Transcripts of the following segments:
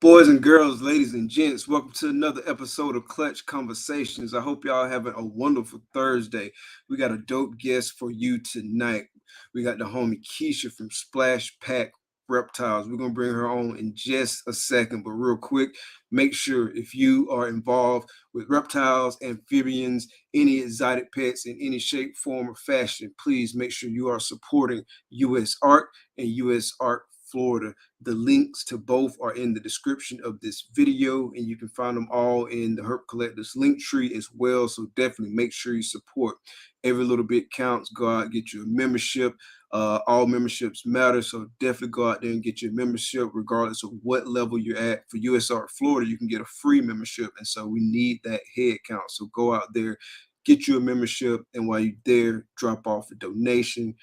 Boys and girls, ladies and gents, welcome to another episode of Clutch Conversations. I hope y'all having a wonderful Thursday. We got a dope guest for you tonight. We got the homie Kesha from Splash Pac Reptiles. We're going to bring her on in just a second, but real quick, make sure if you are involved with reptiles, amphibians, any exotic pets in any shape, form, or fashion, please make sure you are supporting U.S. Art and U.S. Art Florida. The links to both are in the description of this video, and you can find them all in the Herp Collectors link tree as well. So definitely make sure you support. Every little bit counts. Go out, get you a membership. All memberships matter, so definitely go out there and get your membership regardless of what level you're at. For US Art Florida, you can get a free membership, and so we need that head count. So go out there, get you a membership, and while you're there, drop off a donation.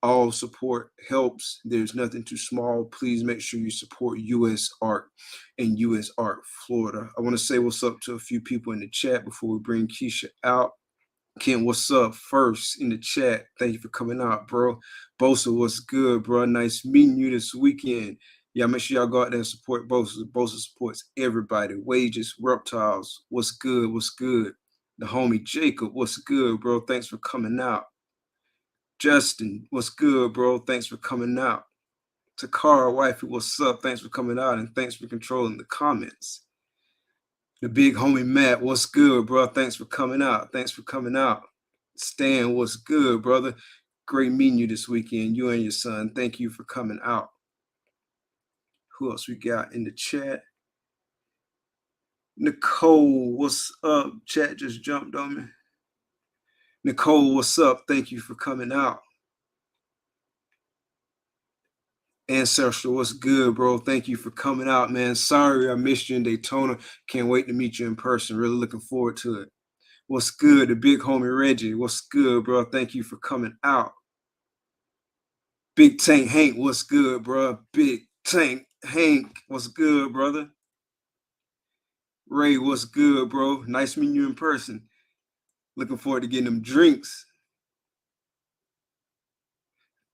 All support helps. There's nothing too small. Please make sure you support U.S. Art and U.S. Art Florida. I want to say what's up to a few people in the chat before we bring Kesha out. Ken, what's up first in the chat? Thank you for coming out, bro. Bosa, what's good, bro? Nice meeting you this weekend. Yeah, make sure y'all go out there and support Bosa. Bosa supports everybody. Wages, Reptiles, what's good? What's good? The homie Jacob, what's good, bro? Thanks for coming out. Justin, what's good, bro? Thanks for coming out. Takara, wifey, what's up? Thanks for coming out, and thanks for controlling the comments. The big homie Matt, what's good, bro? Thanks for coming out. Thanks for coming out. Stan, what's good, brother? Great meeting you this weekend, you and your son. Thank you for coming out. Who else we got in the chat? Nicole, what's up? Chat just jumped on me. Nicole, what's up? Thank you for coming out. Ancestral, what's good, bro? Thank you for coming out, man. Sorry I missed you in Daytona. Can't wait to meet you in person. Really looking forward to it. What's good? The big homie Reggie, what's good, bro? Thank you for coming out. Big Tank Hank, what's good, bro? Big Tank Hank, what's good, brother? Ray, what's good, bro? Nice meeting you in person. Looking forward to getting them drinks.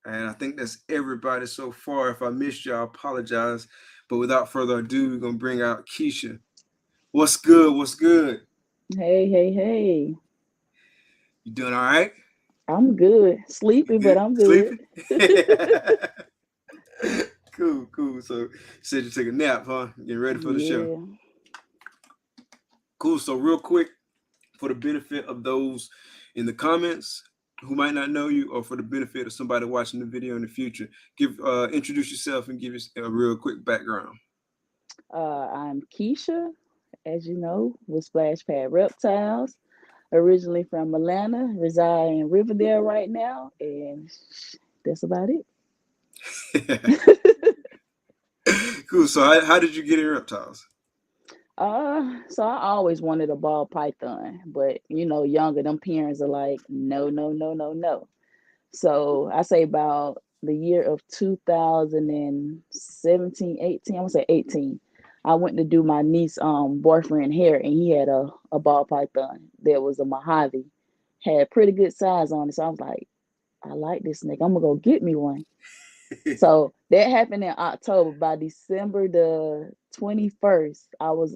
And I think that's everybody so far. If I missed you, I apologize. But without further ado, we're going to bring out Kesha. What's good? What's good? Hey. You doing all right? I'm good. Sleepy, but I'm good. Cool. So you said you take a nap, huh? Getting ready for the show. Cool. So real quick, for the benefit of those in the comments who might not know you, or for the benefit of somebody watching the video in the future, introduce yourself and give us a real quick background. I'm Kesha, as you know, with Splash Pac Reptiles. Originally from Atlanta, reside in Riverdale right now, and that's about it. Cool. So how did you get in reptiles? So I always wanted a ball python, but younger, them parents are like, no. So I say about the year of 2017, 18, I'm gonna say 18. I went to do my niece boyfriend hair, and he had a ball python. There was a Mojave, had pretty good size on it. So I was like, I like this snake. I'm gonna go get me one. So that happened in October. By December the 21st,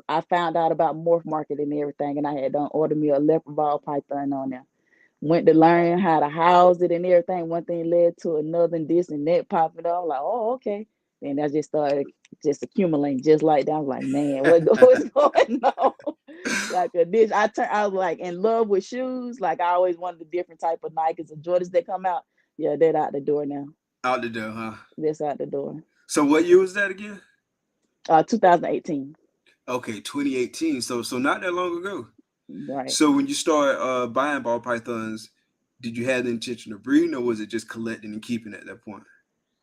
I found out about Morph Market and everything, and I had done ordered me a leopard ball python on there. Went to learn how to house it and everything. One thing led to another, and this and that popping up. I'm like, oh, okay. And I just started accumulating just like that. I was like, man, what's going on? Like a dish. I was like in love with shoes. Like I always wanted a different type of Nikes and Jordans that come out. Yeah, they're out the door now. Out the door, huh? That's out the door. So what year was that again? 2018. Okay, 2018. So not that long ago. Right. So when you started buying ball pythons, did you have the intention of breeding, or was it just collecting and keeping at that point?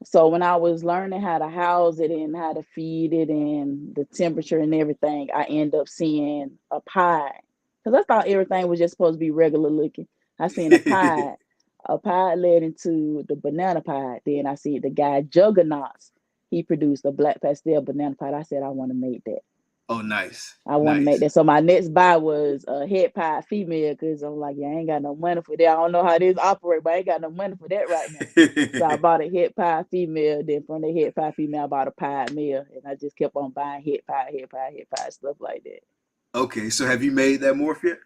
So when I was learning how to house it and how to feed it and the temperature and everything, I end up seeing a pie. Because I thought everything was just supposed to be regular looking. I seen a pie. A pie led into the banana pie. Then I see the guy Juggernauts. He produced a black pastel banana pie. I said, I want to make that. Oh, nice. I want to make Nice. that. So my next buy was a head pie female because I'm like, yeah, I ain't got no money for that. I don't know how this operate, but I ain't got no money for that right now. So I bought a head pie female. Then from the head pie female, I bought a pie male, and I just kept on buying head pie, stuff like that. Okay, so have you made that morph yet?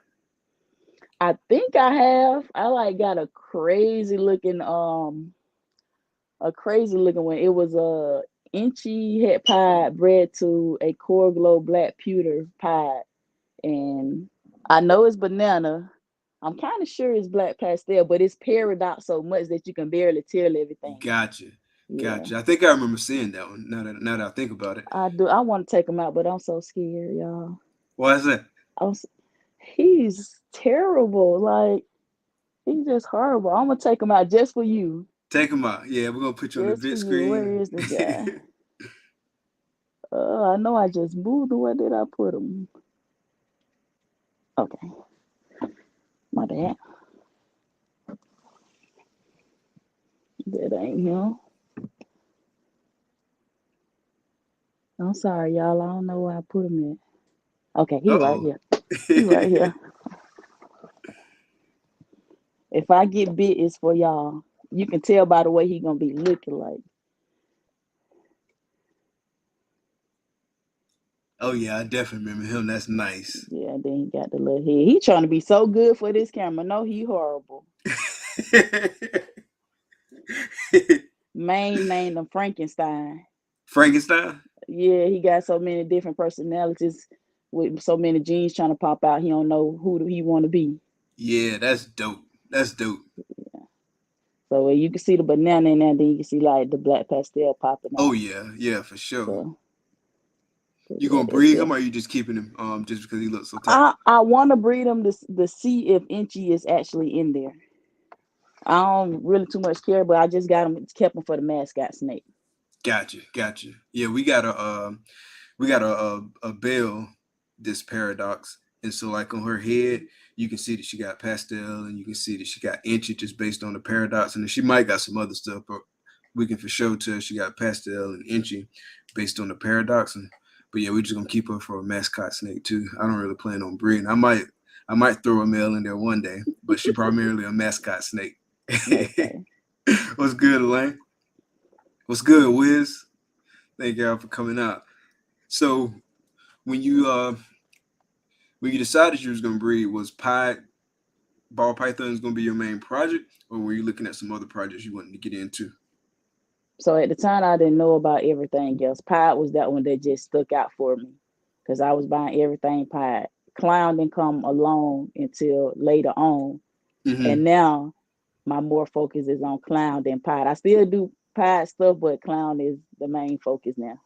I think I have. I like got a crazy looking one. It was a inchy head pie bred to a core glow black pewter pie, and I know it's banana. I'm kind of sure it's black pastel, but it's paradox so much that you can barely tell everything. Gotcha. Yeah, Gotcha. I think I remember seeing that one now that I think about it. I do. I want to take him out, but I'm so scared, y'all. Why is that? I'm, he's terrible. Like he's just horrible. I'm gonna take him out just for you. Take them out. Yeah, we're gonna put you on the Just for big you. Where screen. is the guy? I know I just moved him. Where did I put him? Okay, my bad. That ain't him. I'm sorry, y'all. I don't know where I put him at. Okay, he right Uh-oh. here. He right here. If I get bit, it's for y'all. You can tell by the way he gonna be looking like. Oh yeah, I definitely remember him. That's nice. Yeah, and then he got the little head. He trying to be so good for this camera. No, he horrible. Main named him Frankenstein. Frankenstein? Yeah, he got so many different personalities with so many genes trying to pop out. He don't know who he want to be. Yeah, that's dope. That's dope. So you can see the banana in there, then you can see like the black pastel popping Oh out. yeah, yeah, for sure. So You yeah, gonna that's breed it. him or are you just keeping him just because he looks so tight? I want to breed them to see if Inchy is actually in there. I don't really too much care, but I just got them kept them for the mascot snake. Gotcha, gotcha. Yeah, we got a bell this paradox, and so like on her head you can see that she got pastel and you can see that she got inchy just based on the paradox, and then she might got some other stuff, but we can for sure tell she got pastel and inchy based on the paradox. And but yeah, we're just gonna keep her for a mascot snake too. I don't really plan on breeding. I might throw a male in there one day, but she primarily a mascot snake. Okay. What's good, Elaine? What's good, Wiz? Thank y'all for coming out. So when you decided you was gonna breed, was ball pythons gonna be your main project, or were you looking at some other projects you wanted to get into? So at the time, I didn't know about everything else. Pied was that one that just stuck out for me because I was buying everything pied. Clown didn't come along until later on, Mm-hmm. and now my more focus is on clown than pied. I still do pied stuff, but clown is the main focus now.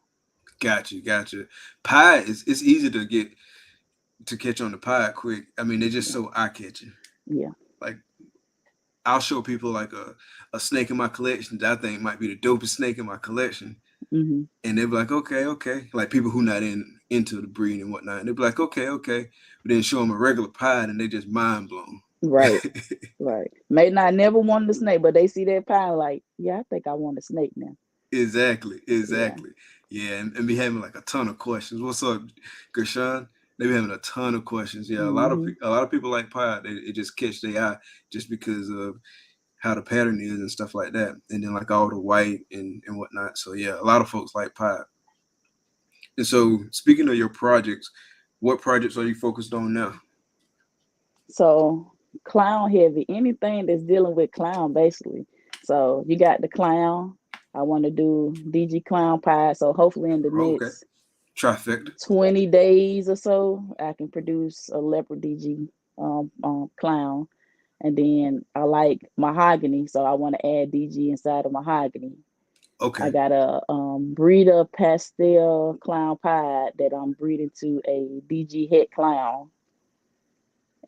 Gotcha, gotcha. Pie is it's easy to catch on the pie quick. I mean, they're just Yeah, so eye catching. yeah. Like I'll show people like a snake in my collection that I think might be the dopest snake in my collection, Hmm. and they'll be like, okay, okay. Like people who not into the breed and whatnot, and they'll be like, okay, okay. But then show them a regular pie, and they just mind blown. Right, right. May not never wanted a snake, but they see that pie like, yeah, I think I want a snake now. Exactly, Yeah. exactly. Yeah, and be having like a ton of questions. What's up, Gershon? They be having a ton of questions. Yeah, Hmm. a lot of people like pie. It just catch their eye just because of how the pattern is and stuff like that. And then like all the white and whatnot. So yeah, a lot of folks like pie. And so speaking of your projects, what projects are you focused on now? So clown heavy, anything that's dealing with clown basically. So you got the clown. I want to do DG clown pie. So hopefully in the Oh, okay. next Trifecta. 20 days or so, I can produce a leopard DG clown. And then I like mahogany, so I want to add DG inside of mahogany. I Okay. got a breeder pastel clown pie that I'm breeding to a DG head clown,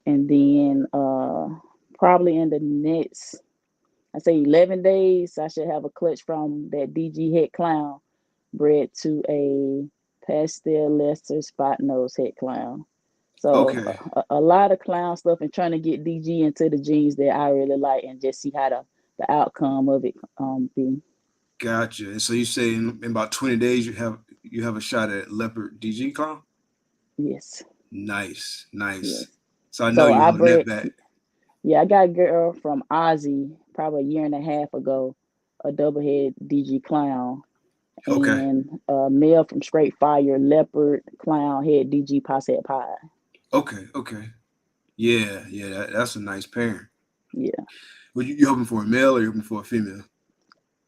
and then probably in the next, I say 11 days, I should have a clutch from that DG head clown bred to a pastel Leicester spot nose head clown. So Okay. a lot of clown stuff and trying to get DG into the genes that I really like and just see how the outcome of it be. Gotcha. And so you say in about 20 days you have a shot at leopard DG clown? Yes. Nice, nice. Yes. So I know So you're I hunting that bred. back. Yeah, I got a girl from Ozzy probably a year and a half ago, a double head DG clown, Okay, and a male from Straight Fire leopard clown head DG Posset Pie. okay. Yeah, yeah, that's a nice pairing. Yeah. Well, you hoping for a male or you hoping for a female?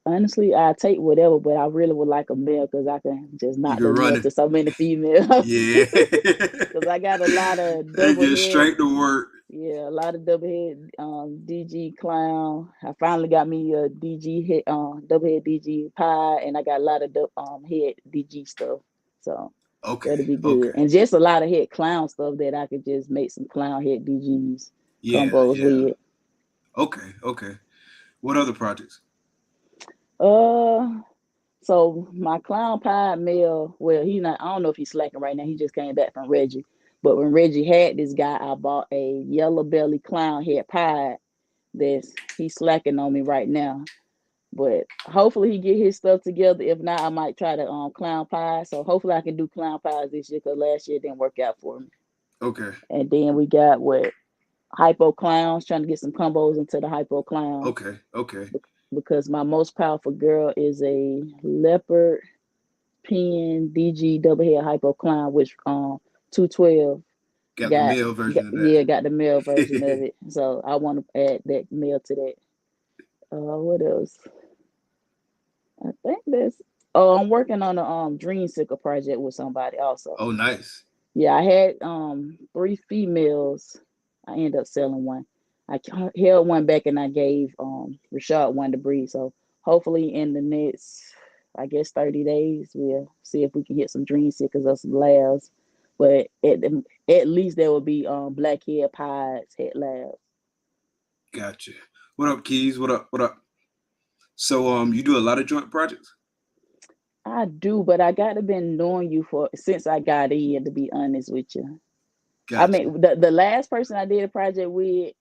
Honestly, I take whatever, but I really would like a male because I can just You knock can the run male it. to so many females. Yeah. Because I got a lot of They double get head. straight to work. Yeah, a lot of double head DG clown. I finally got me a DG head double head DG pie, and I got a lot of head DG stuff. So Okay, that'll be good. okay. And just a lot of head clown stuff that I could just make some clown head DGs Yeah, combos yeah. with. Okay, okay. What other projects? Uh so my clown pie male, well, he not I don't know if he's slacking right now. He just came back from Reggie. But when Reggie had this guy, I bought a yellow belly clown head pie that's he's slacking on me right now. But hopefully he get his stuff together. If not, I might try to clown pie. So hopefully I can do clown pies this year because last year it didn't work out for me. Okay, And then we got what hypo clowns, trying to get some combos into the hypo clown okay. because my most powerful girl is a leopard pen DG double head hypo clown, which 212 Got the got, male version of yeah, got the male version of that. it. So I want to add that male to that. What else? I think that's. Oh, I'm working on a dream seeker project with somebody also. Oh, nice. Yeah, I had three females. I ended up selling one. I held one back and I gave Rashad one to breed. So hopefully in the next, I guess 30 days, we'll see if we can hit some dream seekers or some labs. But at least there will be black head pies, head labs. Gotcha. What up, Keys? What up? What up? So, you do a lot of joint projects? I do, but I got to been knowing you for since I got in. To be honest with you, I Gotcha. mean the last person I did a project with,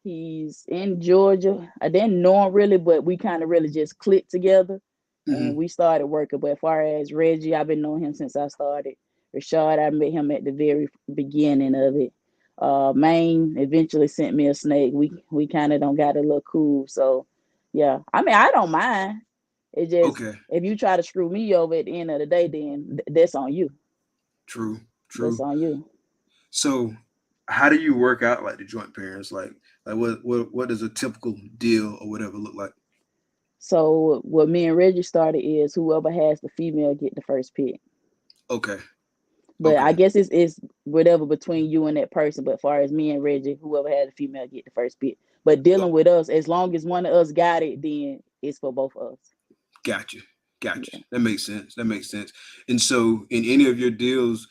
he's in Georgia. I didn't know him really, but we kind of really just clicked together, and Mm-hmm. we started working. But as far as Reggie, I've been knowing him since I started. Rashad, I met him at the very beginning of it. Maine eventually sent me a snake. We kind of don't got a little cool, so yeah. I mean, I don't mind. It just Okay. if you try to screw me over at the end of the day, then that's on you. True. That's True. on you. So, how do you work out like the joint parents? Like what does a typical deal or whatever look like? So what me and Reggie started is whoever has the female get the first pick. Okay. But Okay. I guess it's whatever between you and that person. But as far as me and Reggie, whoever had the female get the first pick. But Oh, dealing with us, as long as one of us got it, then it's for both of us. gotcha. Gotcha. Yeah. That makes sense. That makes sense. And so, in any of your deals,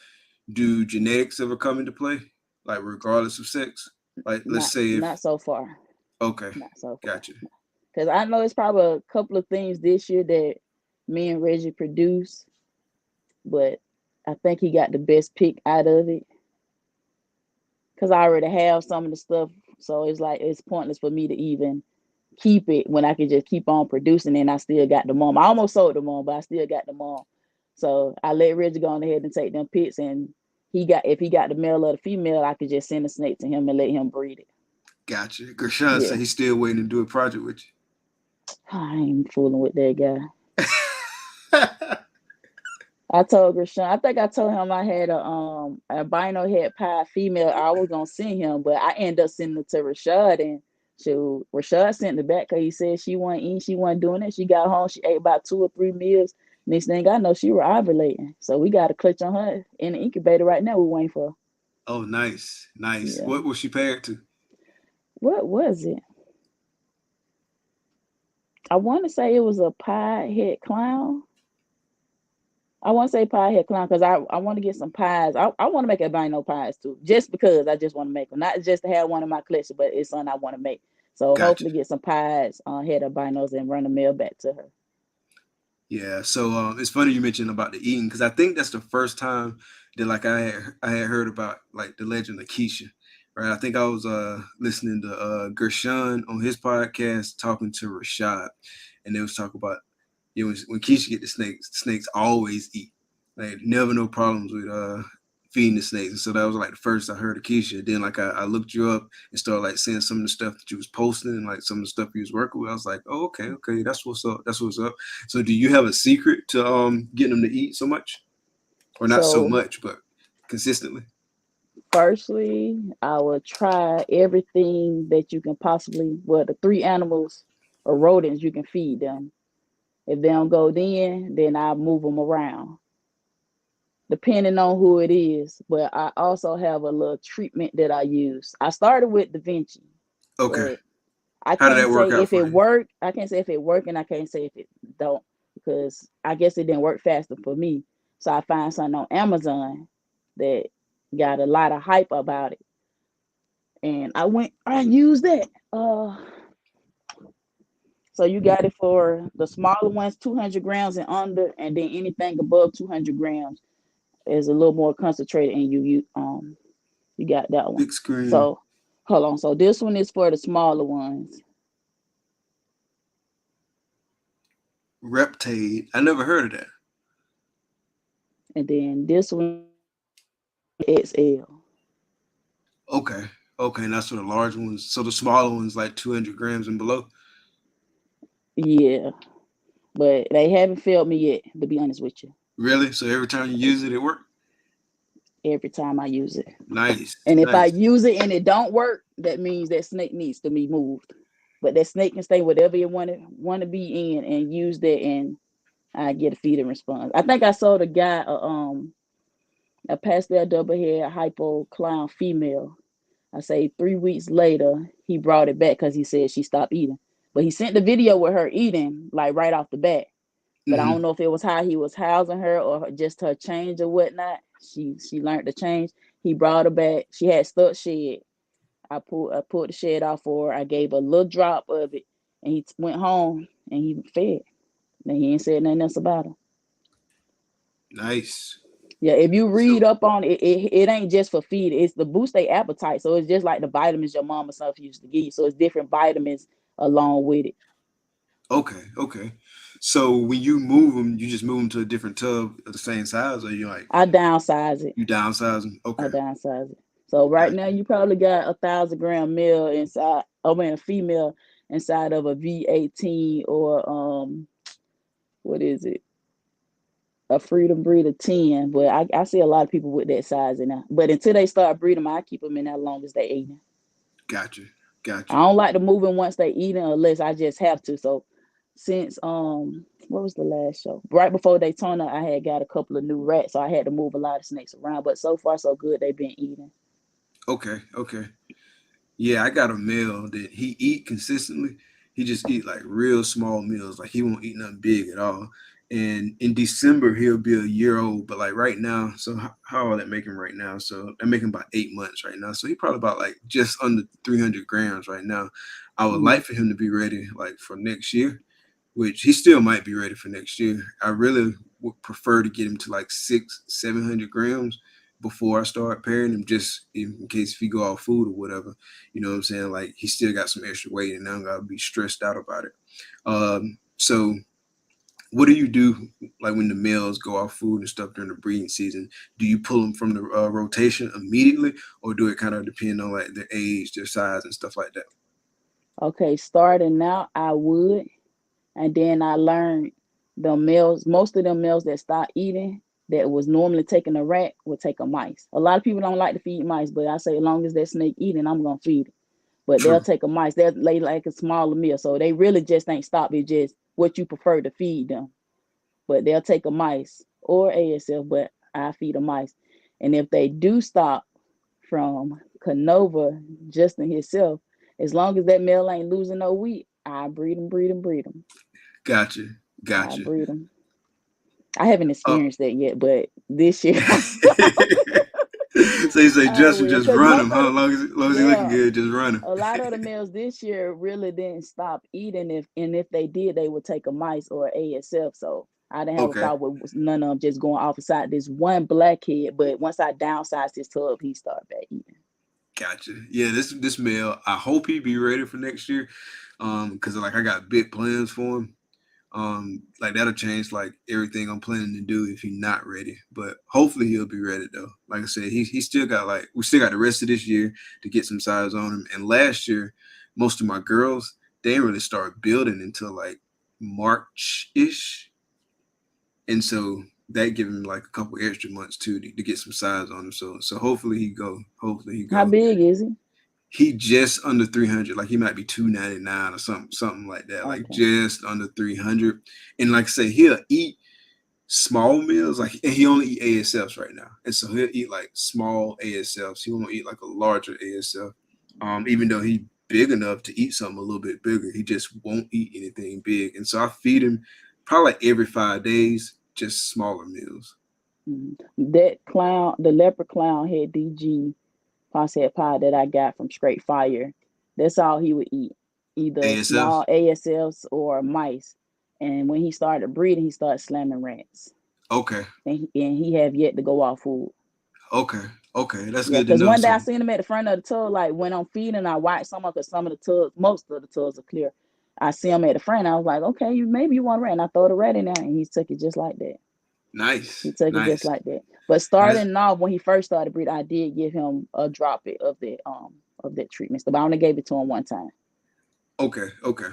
do genetics ever come into play? Like, regardless of sex? Like, let's Not say if, not so far. okay, Not so far. gotcha. Because I know it's probably a couple of things this year that me and Reggie produced, but I think he got the best pick out of it. Because I already have some of the stuff. So it's like it's pointless for me to even keep it when I could just keep on producing and I still got the mom. I almost sold the mom, but I still got the mom. So I let Reggie go on ahead and take them pits and if he got the male or the female, I could just send a snake to him and let him breed it. Gotcha. Gershon said Yeah. he's still waiting to do a project with I ain't fooling with that guy. you. I told Gershon, I think I told him I had a albino head pie female. I was gonna send him, but I ended up sending it to Rashad and Rashad sent it back because he said she wasn't eating, she wasn't doing it. She got home, she ate about 2 or 3 meals. Next thing I know, she was ovulating. So we got a clutch on her in the incubator right now. We're waiting for her. Oh, nice, nice. Yeah. What was she paired to? What was it? I want to say it was a pie head clown. I want to say pie head clown because I want to get some pies. I want to make albino pies too, just because I just want to make them, not just to have one in my collection, but it's something I want to make. So Gotcha. hopefully get some pies on head albinos and run the mail back to her. Yeah. So it's funny you mentioned about the eating because I think that's the first time that like I had heard about like the legend of Kesha. Right. I think I was listening to Gershon on his podcast talking to Rashad, and they was talking about when Keisha get the snakes always eat. Like never no problems with feeding the snakes. And so that was like the first I heard of Kesha. Then like I looked you up and started like seeing some of the stuff that you was posting and like some of the stuff you was working with. I was like, oh, okay, that's what's up. That's what's up. So do you have a secret to getting them to eat so much? Or not so So much, but consistently? firstly, I will try everything that you can possibly, well, the three animals or rodents you can feed them. If they don't go then I move them around, depending on who it is. But I also have a little treatment that I use. I started with Da Vinci, Okay. but I How did can't that work say out if for it you? worked. I can't say if it worked, and I can't say if it don't, because I guess it didn't work faster for me. So I find something on Amazon that got a lot of hype about it, and I used that. So you got it for the smaller ones, 200 grams and under, and then anything above 200 grams is a little more concentrated, and you got that one. Big screen. So hold on. So this one is for the smaller ones, Reptade. I never heard of that. and then this one XL. Okay. Okay, and that's for the large ones. So the smaller ones like 200 grams and below. Yeah, but they haven't failed me yet, to be honest with you. Really? So every time you use it, it worked? Every time I use it, Nice. and if I Nice. use it and it don't work, that means that snake needs to be moved. But that snake can stay whatever it want to be in and use that, and I get a feeding response. I think I saw the guy a pastel double head hypo clown female. I say 3 weeks later he brought it back because he said she stopped eating. But he sent the video with her eating like right off the bat. But I Hmm. don't know if it was how he was housing her or just her change or whatnot. She learned to change. He brought her back. She had stuck shed. I pulled the shed off for her. I gave her a little drop of it, and he went home and he fed. And he ain't said nothing else about her. Nice. Yeah, if you read So up on it, it ain't just for feed. It's to boost their appetite. So it's just like the vitamins your mom or something used to give you. So it's different vitamins along with it. okay, okay. So when you move them, you just move them to a different tub of the same size, or you like I downsize it. you downsize them? I Okay, downsize it. So right now gotcha. you probably got 1,000 gram male inside. I mean a female inside of a V18 or what is it? A freedom breeder 10. But I see a lot of people with that size in there. But until they start breeding them, I keep them in that long as they eating. Gotcha. I Gotcha. don't like to move in once they eating unless I just have to. So since what was the last show? Right before Daytona, I had got a couple of new rats, so I had to move a lot of snakes around. But so far so good, they've been eating. Okay, okay. Yeah, I got a male that he eat consistently. He just eat like real small meals. Like he won't eat nothing big at all. And in December he'll be a year old. But like right now, so how are they making right now? So they're making about 8 months right now. So he probably about like just under 300 grams right now. I would Mm-hmm. like for him to be ready like for next year, which he still might be ready for next year. I really would prefer to get him to like 700 grams before I start pairing him, just in case if he go off food or whatever. You know what I'm saying? Like he still got some extra weight, and I don't gotta be stressed out about it. So what do you do like when the males go off food and stuff during the breeding season? Do you pull them from the rotation immediately, or do it kind of depend on like their age, their size, and stuff like that? Okay, starting now, I would. And then I learned the males, most of them males that start eating that was normally taking a rat would take a mice. A lot of people don't like to feed mice, but I say as long as that snake eating, I'm gonna feed it. But they'll True. take a mice. They'll lay like a smaller meal. So they really just ain't stop. It's just what you prefer to feed them. But they'll take a mice or ASF, but I feed a mice. And if they do stop from Canova, Justin himself, as long as that male ain't losing no weight, I breed them, breed them, breed them. Gotcha. I Gotcha. breed them. I haven't Uh, experienced that yet, but this year so you say I Justin will. just Cause run most him, of huh? the Long as he looking yeah, good, just run him. a lot of the males this year really didn't stop eating. If they did, they would take a mice or ASF. So I didn't have a Okay, problem with none of them just going off aside this one blackhead. But once I downsized his tub, he started back eating. gotcha. Yeah, this male, I hope he be ready for next year. Because like I got big plans for him. Like that'll change like everything I'm planning to do if he's not ready. But hopefully he'll be ready though. Like I said, he still got like we still got the rest of this year to get some size on him. And last year, most of my girls they didn't really start building until like March ish, and so that give him like a couple extra months too to get some size on him. So hopefully he go. Hopefully he How go. big is he? He just under 300. Like he might be 299 or something like that. Like Okay. just under 300. And like I say, he'll eat small meals. Like and he only eat ASFs right now, and so he'll eat like small ASFs. He won't eat like a larger ASF. Even though he big enough to eat something a little bit bigger, he just won't eat anything big. And so I feed him probably like every 5 days, just smaller meals. That clown, the leopard clown head DG Posshead pie that I got from Straight Fire, that's all he would eat. Either ASFs. small ASFs or mice. And when he started breeding, he started slamming rats. Okay. And he have yet to go off food. Okay. Okay. That's Yeah, good to because know. one day So I seen him at the front of the tub, like when I'm feeding, I watch some of because some of the tubs, most of the tubs are clear. I see him at the front. I was like, okay, maybe you want a rat, and I throw the rat in there, and he took it just like that. nice. He took it just Nice. like that. But That's starting off when he first started breeding, I did give him a drop it of that treatment. So I only gave it to him one time. okay. Okay.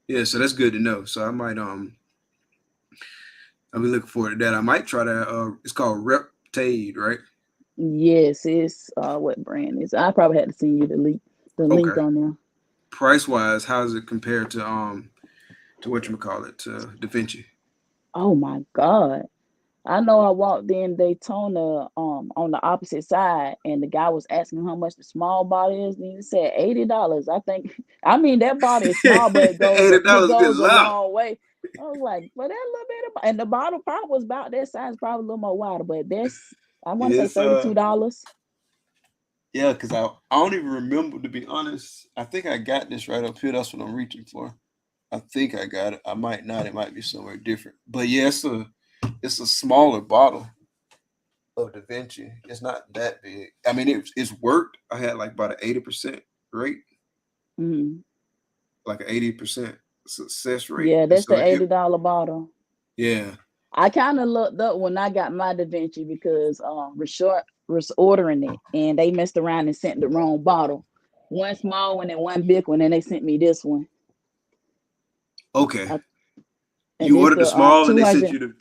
Yeah, so that's good to know. So I might I'll be looking forward to that. I might try that. It's called Reptade, right? Yes, it's what brand is it? I probably had to send you the link Okay. on there. Price wise, how does it compare to what you call it to Da Vinci? Oh my God. I know I walked in Daytona on the opposite side and the guy was asking how much the small bottle is and he said $80. I think I mean that bottle is small but it $80 goes is a loud. long way. I was like, well that little bit of, and the bottle probably was about that size, probably a little more wider, but that's I want to say It's $32. yeah, because I don't even remember to be honest. I think I got this right up here. That's what I'm reaching for. I think I got it. I might not. It might be somewhere different. But yeah, it's a smaller bottle of Da Vinci. It's not that big. I mean, it's worked. I had like about an 80% rate, Mm-hmm. like an 80% success rate, Yeah, and that's so the it $80 bottle. yeah. I kind of looked up when I got my Da Vinci because Rashort was ordering it and they messed around and sent the wrong bottle. One small one and one big one, and they sent me this one. Okay, I, and you it's ordered the the small, and they sent 200. you the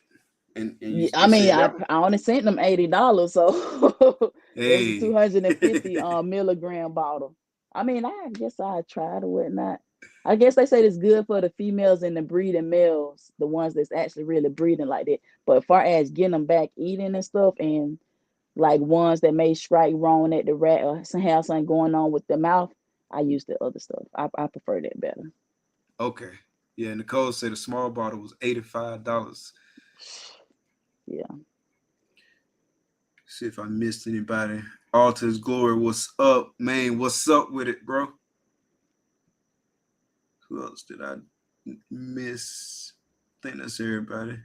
and Yeah, I you mean, said that one. I only sent them $80, so it's a Hey, 250 milligram bottle. I mean, I guess I tried or whatnot. I guess they say it's good for the females and the breeding males, the ones that's actually really breeding like that. But as far as getting them back eating and stuff, and like ones that may strike wrong at the rat or have something going on with the mouth, I use the other stuff. I prefer that better. okay, yeah. Nicole said the small bottle was $85. Yeah. See if I missed anybody. All to his glory. What's up, man? What's up with it, bro? Who else did I miss? I think that's everybody.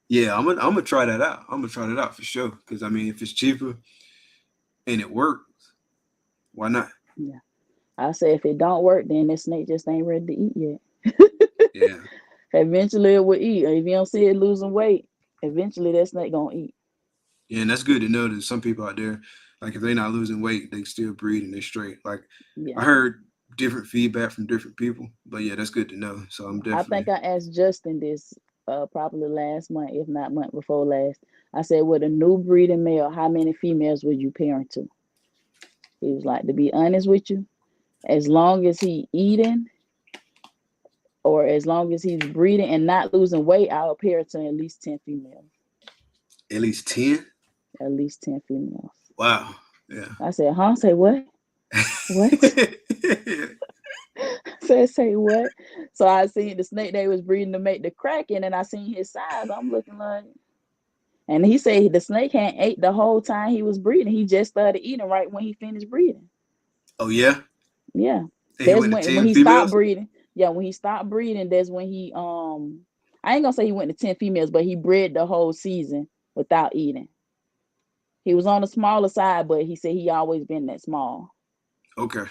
Yeah, I'm gonna try that out. I'm gonna try that out for sure. Cause I mean, if it's cheaper and it works, why not? Yeah. I say if it don't work, then this snake just ain't ready to eat yet. Yeah, Eventually it will eat. If you don't see it losing weight, eventually that snake gonna eat. yeah, and that's good to know that some people out there, like if they're not losing weight, they still breed and they're straight. Like I Yeah. heard different feedback from different people, but yeah, that's good to know. So I'm Yeah. I definitely think I asked Justin this probably last month, if not month before last. I said, with a new breeding male, how many females would you parent to? He was like, to be honest with you, as long as he eating or as long as he's breeding and not losing weight, I'll parent to at least 10 females. at least 10. At least 10 females. Wow. Yeah. I said, huh? Say what? What? Say what? So I seen the snake they was breeding to make the Kraken, and I seen his size. I'm looking like, and he said the snake hadn't ate the whole time he was breeding. He just started eating right when he finished breeding. Oh yeah. Yeah, And he that's went to when 10 he stopped females. breeding. Yeah, when he stopped breeding, that's when he I ain't gonna say he went to 10 females, but he bred the whole season without eating. He was on the smaller side, but he said he always been that small. Okay.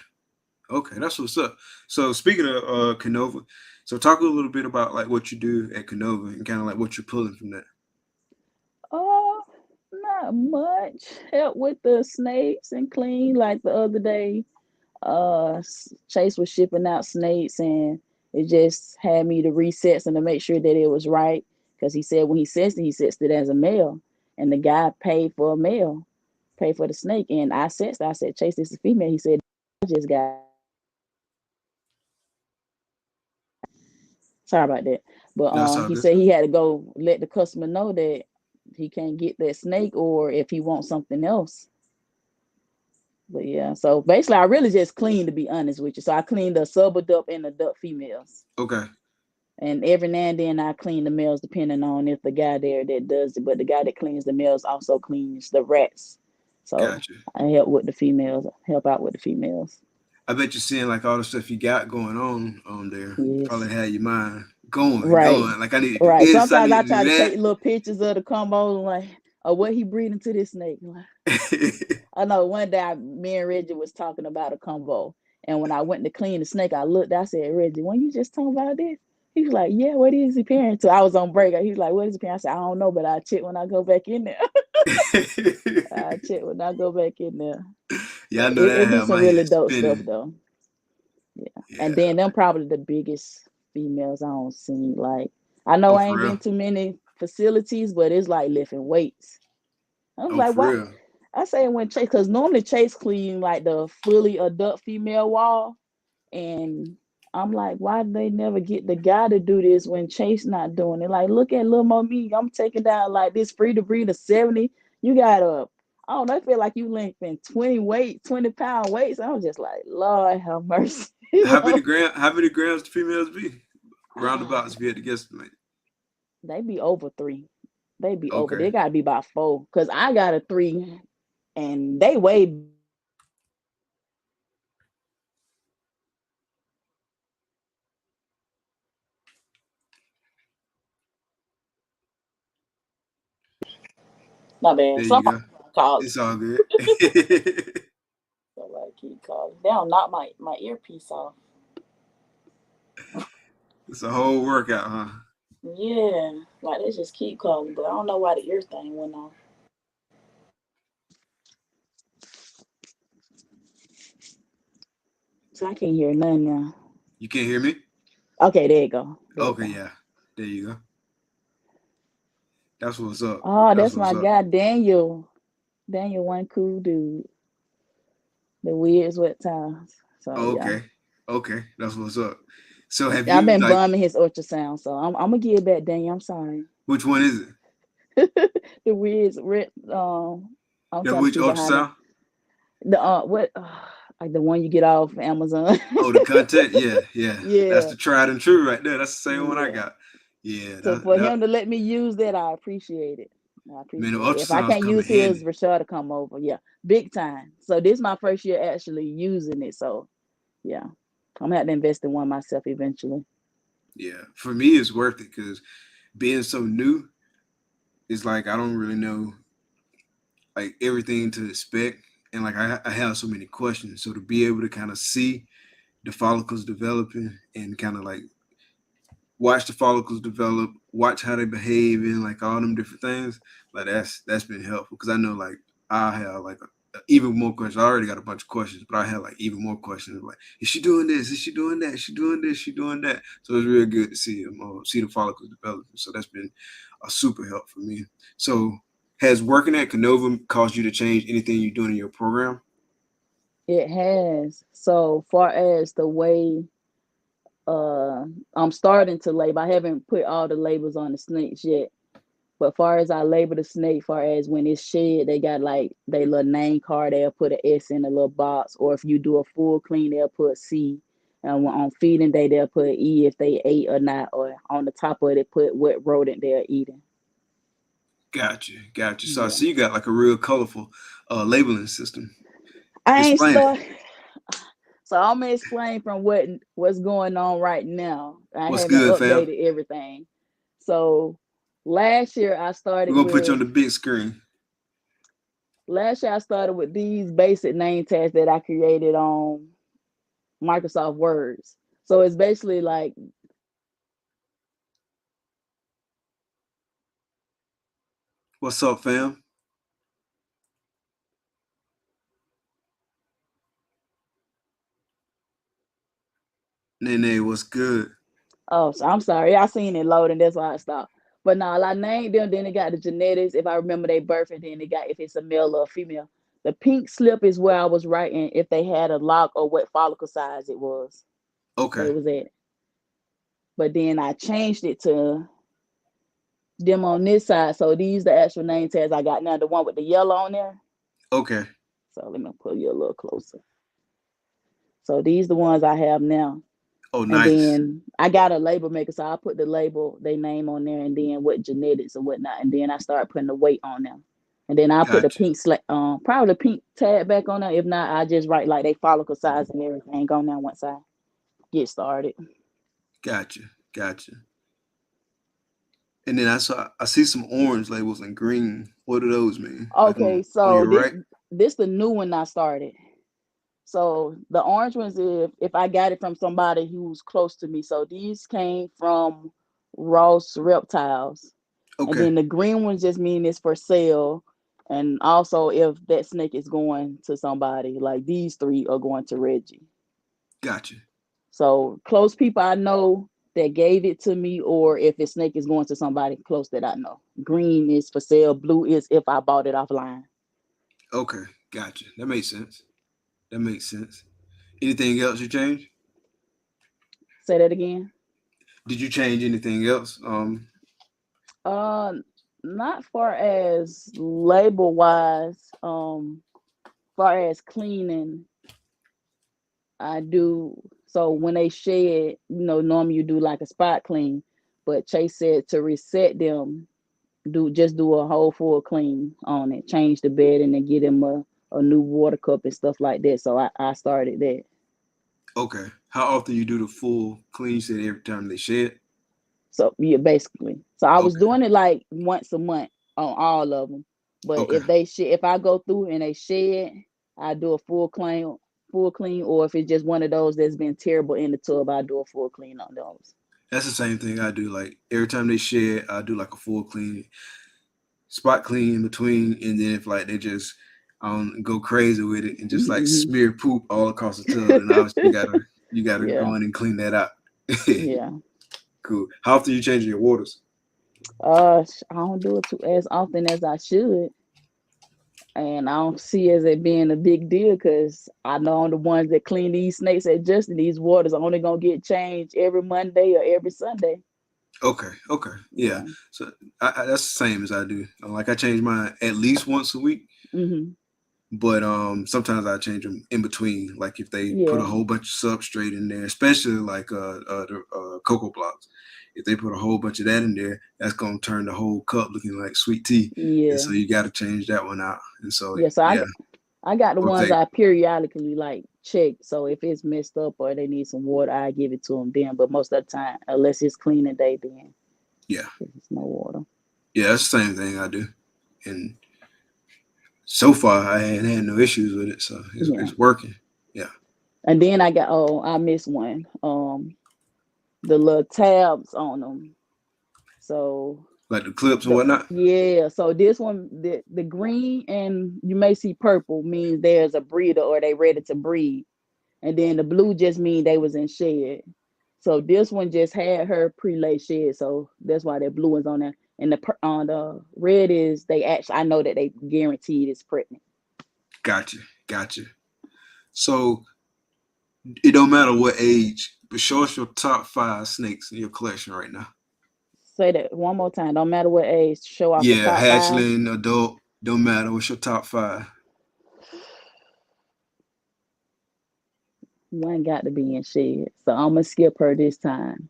Okay, that's what's up. So speaking of Canova, so talk a little bit about like what you do at Canova and kind of like what you're pulling from that. Oh, not much. Help with the snakes and clean. Like the other day, Chase was shipping out snakes, and it just had me to resets and to make sure that it was right. Because he said when he sets it as a male, and the guy paid for a male, paid for the snake, and I sensed. I said, Chase, this is female. He said, I just got. Sorry about that. But That's all he good. said he had to go let the customer know that he can't get that snake, or if he wants something else. But yeah, so basically, I really just cleaned, to be honest with you. So I cleaned the subadult and the duck females, Okay, and every now and then I clean the males, depending on if the guy there that does it. But the guy that cleans the males also cleans the rats. So gotcha. I help with the females, help out with the females. I bet you're seeing like all the stuff you got going on there. Probably Yes, had your mind going, right, going. Like I need to do right. this. I Sometimes need I to try to do take little pictures of the combo, like, or what he breeding to this snake. Like, that. I know one day me and Reggie was talking about a combo, and when I went to clean the snake, I looked. I said, Reggie, when you just talking about this? He was like, yeah, what is he parent to? I was on break. He's like, what is he parent? I said, I don't know, but I check when I go back in there. I check when I go back in there. Yeah, I But know it, that it be had some my really head dope stuff spinning. though. Yeah. And Yeah. then them probably the biggest females I don't see. Like, I know Oh, I for ain't real. been to many facilities, but it's like lifting weights. I was Oh, like, for why? real. I say when Chase, because normally Chase clean like the fully adult female wall. And I'm like, why do they never get the guy to do this when Chase not doing it? Like, look at little Mo me. I'm taking down like this free to breed of 70. You got I don't know, I feel like you lifting 20-pound weights. I was just like, Lord have mercy. Lord. How many grams do females be? Roundabouts if you had to guesstimate. They be over 3. They be over. Okay. They gotta be about 4. Cause I got a 3 and they weigh. My bad. There you Somebody go. calling. It's all good. Somebody keep calling. They don't knock my earpiece off. It's a whole workout, huh? Yeah, like they just keep calling, but I don't know why the ear thing went off. So I can't hear none now. You can't hear me? Okay, there you go. There you Okay, go. yeah. There you go. That's what's up. Oh, That's that's what's my up. guy Daniel. Daniel, one cool dude. The weird sweat times. So Oh, yeah, okay. Okay. That's what's up. So have I've you been like bumming his ultrasound. So I'm gonna give it back, Daniel. I'm sorry. which one is it? The weird red. I'm That trying to which see the how to ultrasound? the what like the one you get off Amazon. Oh, the contact? Yeah, yeah. That's Yeah, the tried and true right there. That's the same one I yeah. got. Yeah, So for him to let me use that, I appreciate it. I man, the appreciate it. If I ultrasounds can't come in use his, handy. Rashad to come over. Yeah, big time. So this is my first year actually using it. So yeah, I'm gonna have to invest in one myself eventually. Yeah. For me it's worth it because being so new, it's like I don't really know like everything to expect. And like I have so many questions. So to be able to kind of see the follicles developing and kind of like watch the follicles develop, watch how they behave, and like all them different things. Like that's been helpful because I know like I have like even more questions. I already got a bunch of questions, but I have like even more questions. Like, is she doing this? Is she doing that? Is she doing this? Is she doing that? So it's real good to see them, see the follicles developing. So that's been a super help for me. So has working at Canova caused you to change anything you're doing in your program? It has. So far as the way uh I'm starting to label, I haven't put all the labels on the snakes yet. But far as I label the snake, far as when it's shed, they got like they little name card. They'll put an S in a little box, or if you do a full clean, they'll put C. And on feeding day, they'll put E if they ate or not, or on the top of it, put what rodent they're eating. Got you. So I Yeah, see you got like a real colorful labeling system. I ain't Explain it. start. So I'm gonna explain from what's going on right now. I What's haven't good, fam? updated everything. So last year I We're started gonna put you on with the big screen. these basic name tags that I created on. Microsoft Words. So it's basically like, What's up, fam? Nene, what's good? oh, so I'm sorry, I seen it loading. That's why I stopped. But no, I named them. Then it got the genetics. If I remember they birth, and then it got if it's a male or a female. The pink slip is where I was writing if they had a lock or what follicle size it was. Okay, They was at. But then I changed it to them on this side. So these the actual name tags I got now. The one with the yellow on there. okay. So let me pull you a little closer. So these the ones I have now. Oh, And nice. then I got a label maker, so I put the label, they name on there, and then what genetics and whatnot. And then I start putting the weight on them. And then I put the Gotcha, pink probably the pink tag back on there. If not, I just write like they follicle size and everything on there once I get started. gotcha, gotcha. And then I see some orange labels and green. What do those mean? Like Okay, on so your this right? this the new one I started. So the orange ones, if I got it from somebody who's close to me. So these came from Ross Reptiles. And Okay, then the green ones just mean it's for sale. And also if that snake is going to somebody, like these three are going to Reggie. gotcha. So close people I know that gave it to me, or if a snake is going to somebody close that I know. Green is for sale, blue is if I bought it offline. Okay, gotcha. That makes sense. That makes sense. Anything else you change? Say that again. Did you change anything else? Uh Not far as label wise, far as cleaning, I do. So when they shed, normally you do like a spot clean, but Chase said to reset them, do a whole full clean on it, change the bed, and then get them a new water cup and stuff like that. So I started that. Okay. How often you do the full clean? You said every time they shed. So yeah, basically. So I was Okay. doing it like once a month on all of them. But Okay. if I go through and they shed, I do a full clean, or if it's just one of those that's been terrible in the tub, I do a full clean on those. That's the same thing I do. Like every time they shed, I do like a full clean, spot clean in between, and then if like they just go crazy with it and just like Hmm. smear poop all across the tub, then obviously you gotta Yeah, go in and clean that out. yeah. Cool. How often you changing your waters? I don't do it too as often as I should, and I don't see as it being a big deal because I know I'm the ones that clean these snakes at Justin. These waters are only gonna get changed every Monday or every Sunday. Okay. Okay. Yeah. Yeah. So that's the same as I do. Like I change mine at least once a week. Hmm. But sometimes I change them in between. Like if they put a Yeah. whole bunch of substrate in there, especially like the cocoa blocks. If they put a whole bunch of that in there, that's gonna turn the whole cup looking like sweet tea, and Yeah. so you got to change that one out. And so Yeah. So yeah, I got the ones okay, I periodically like check. So if it's messed up or they need some water, I give it to them then. But most of the time, unless it's cleaning day, then yeah, it's no water. yeah. That's the same thing I do, and so far I ain't had no issues with it, so Yeah. it's working. Yeah, And then I missed one. The little tabs on them. So like the clips and the whatnot. yeah, so this one, the green and you may see purple means there's a breeder or they ready to breed. And then the blue just mean they was in shed. So this one just had her pre-lay shed, so that's why that blue is on there. And on the red is they actually I know that they guaranteed it's pregnant. Gotcha, gotcha. So it don't matter what age, but show us your top 5 snakes in your collection right now. Say that one more time. Don't matter what age. Show off the Yeah, top five. hatchling, adult, don't matter. What's your top 5? One got to be in shed, so I'm gonna skip her this time.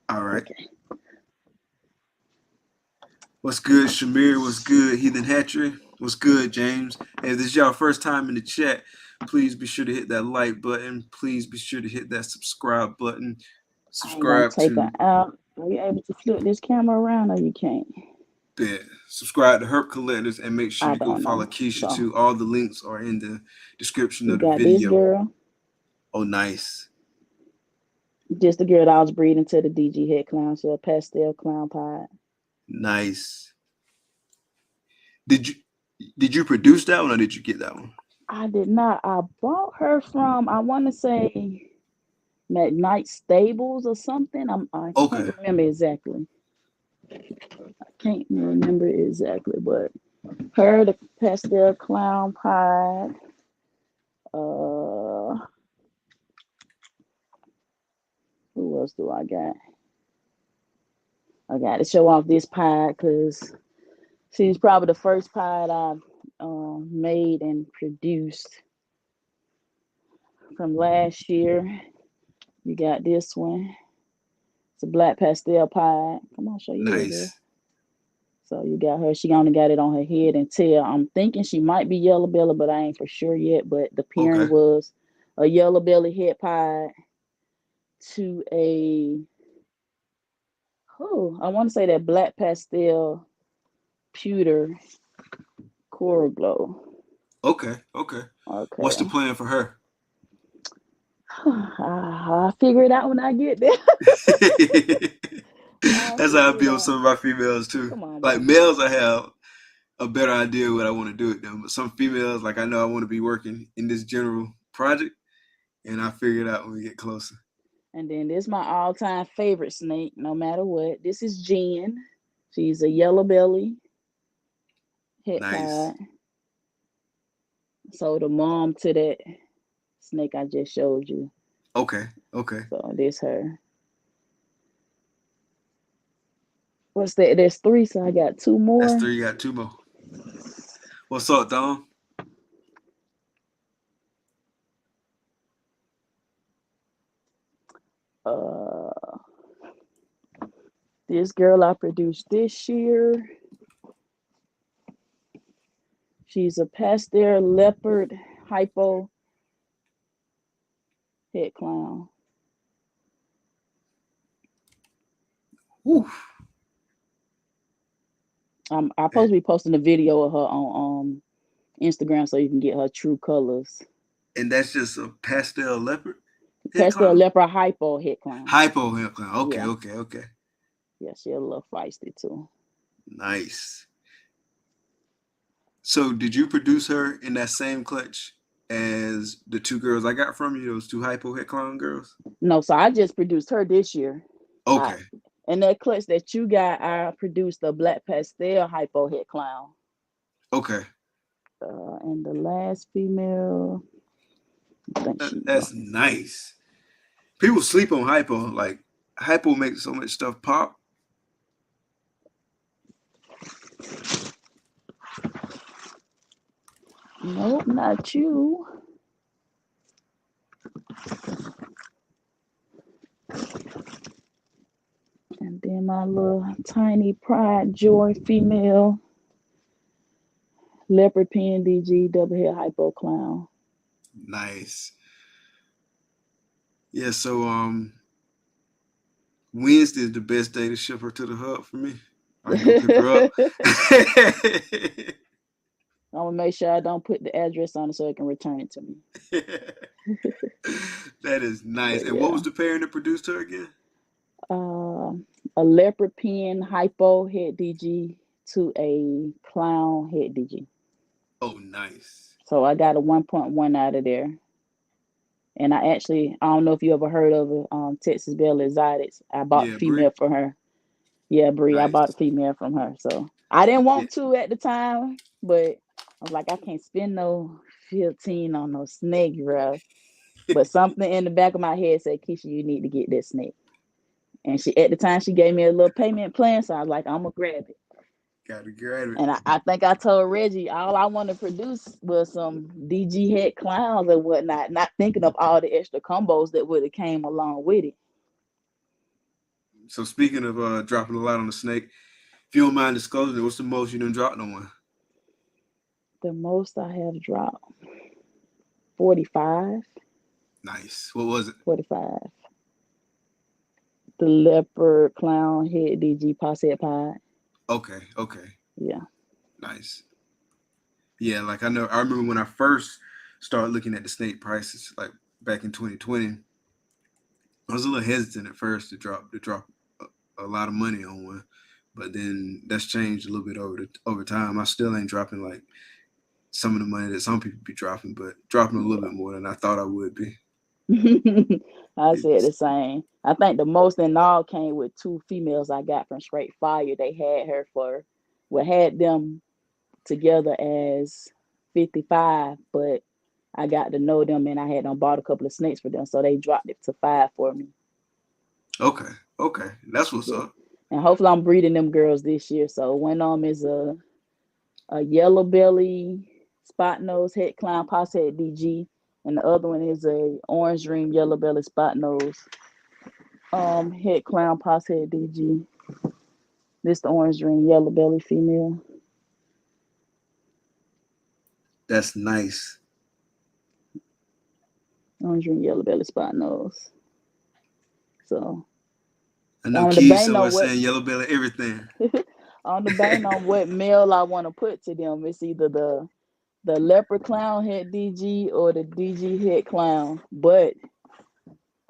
All right. Okay. What's good, Shamir? What's good, Heathen Hatchery? What's good, James? Hey, if this is y'all first time in the chat, please be sure to hit that like button. Please be sure to hit that subscribe button. I ain't gonna Subscribe take her to out. Are you able to flip this camera around or you can't? subscribe to Herp Collectors and make sure I you go don't follow know. Kesha So too. All the links are in the description we of the got this video. girl. Oh, nice. Just the girl that I was breeding to the DG head clown. She a pastel clown pod. Nice. Did you produce that one or did you get that one? I did not. I bought her from, I want to say, McKnight Stables or something. I Okay. can't remember exactly. But her, the pastel clown pod. Who else do I got? I got to show off this pod because she's probably the first pod I've made and produced from last year. You got this one. It's a black pastel pod. Come on, show your head, girl. Nice. So you got her. She only got it on her head and tail. I'm thinking she might be yellow belly, but I ain't for sure yet. But the pairing Okay. was a yellow belly head pod to I want to say that black pastel pewter coral glow. Okay. What's the Okay. plan for her? I'll figure it out when I get there. I'll That's how I figure it feel with out. some of my females too. Come on, Like bro. males, I have a better idea what I want to do with them, but some females, like I know I want to be working in this general project, and I figure it out when we get closer. And then this is my all-time favorite snake, no matter what. This is Jen. She's a yellow belly het Nice. pod. So the mom to that snake I just showed you. Okay. So this her. What's that? There's three, so I got two That's more. 3. You got 2 more. What's up, Dom? This girl I produced this year. She's a pastel leopard hypo head clown. Woo. I'm supposed to be posting a video of her on Instagram so you can get her true colors. And that's just a pastel leopard head Pastel clown? leopard hypo head clown. Hypo head clown. Okay, Yeah. okay. Yeah, she a little feisty too. Nice. So did you produce her in that same clutch as the 2 girls I got from you, those 2 hypo head clown girls? No, so I just produced her this year. Okay. And that clutch that you got, I produced a black pastel hypo head clown. Okay. And the last female, I think That's nice. People sleep on hypo. Like hypo makes so much stuff pop. Nope, not you. And then my little tiny pride joy female leopard PNDG double head hypo clown. Nice. Yeah, so Wednesday is the best day to ship her to the hub for me. I can go pick her up. I'm gonna make sure I don't put the address on it so it can return it to me. That is nice. But And what was the pairing that produced her again? A leopard pen hypo head DG to a clown head DG. Oh, nice. So I got a 1.1 out of there. And I don't know if you ever heard of it, Texas Belle Exotics. I bought the Yeah, Bree. female for her. Yeah, Bree, I bought the Nice. female from her. So I didn't Yeah. want to at the time, but I was like, I can't spend no 15 on no snake, bro. But something in the back of my head said, Kesha, you need to get this snake. And she at the time she gave me a little payment plan, so I was like, I'm gonna grab it. Gotta grab it. And I think I told Reggie all I want to produce was some DG head clowns and whatnot, not thinking of all the extra combos that would have came along with it. So speaking of dropping a lot on the snake, if you don't mind disclosing, what's the most you done dropped on one? The most I have dropped 45. Nice. What was it? 45. The leopard clown head DG posset pod. Okay. Yeah. Nice. Yeah, like I remember when I first started looking at the snake prices, like back in 2020, I was a little hesitant at first to drop a lot of money on one, but then that's changed a little bit over time. I still ain't dropping like some of the money that some people be dropping, but dropping a little bit more than I thought I would be. I said It's, the same. I think the most in all came with two females I got from Straight Fire. They had her for, well, had them together as 55, but I got to know them and I had them bought a couple of snakes for them, so they dropped it to 5 for me. okay, okay, that's what's Yeah, up. and hopefully I'm breeding them girls this year. So one of them is a yellow belly spot nose head clown posse head DG, and the other one is a orange dream yellow belly spot nose head clown posse head DG. This the orange dream yellow belly female. That's nice. Orange dream yellow belly spot nose. So I know on the Keys bang on was what saying yellow belly everything. on the bang on what male I want to put to them. It's either the leopard clown head DG or the DG head clown. But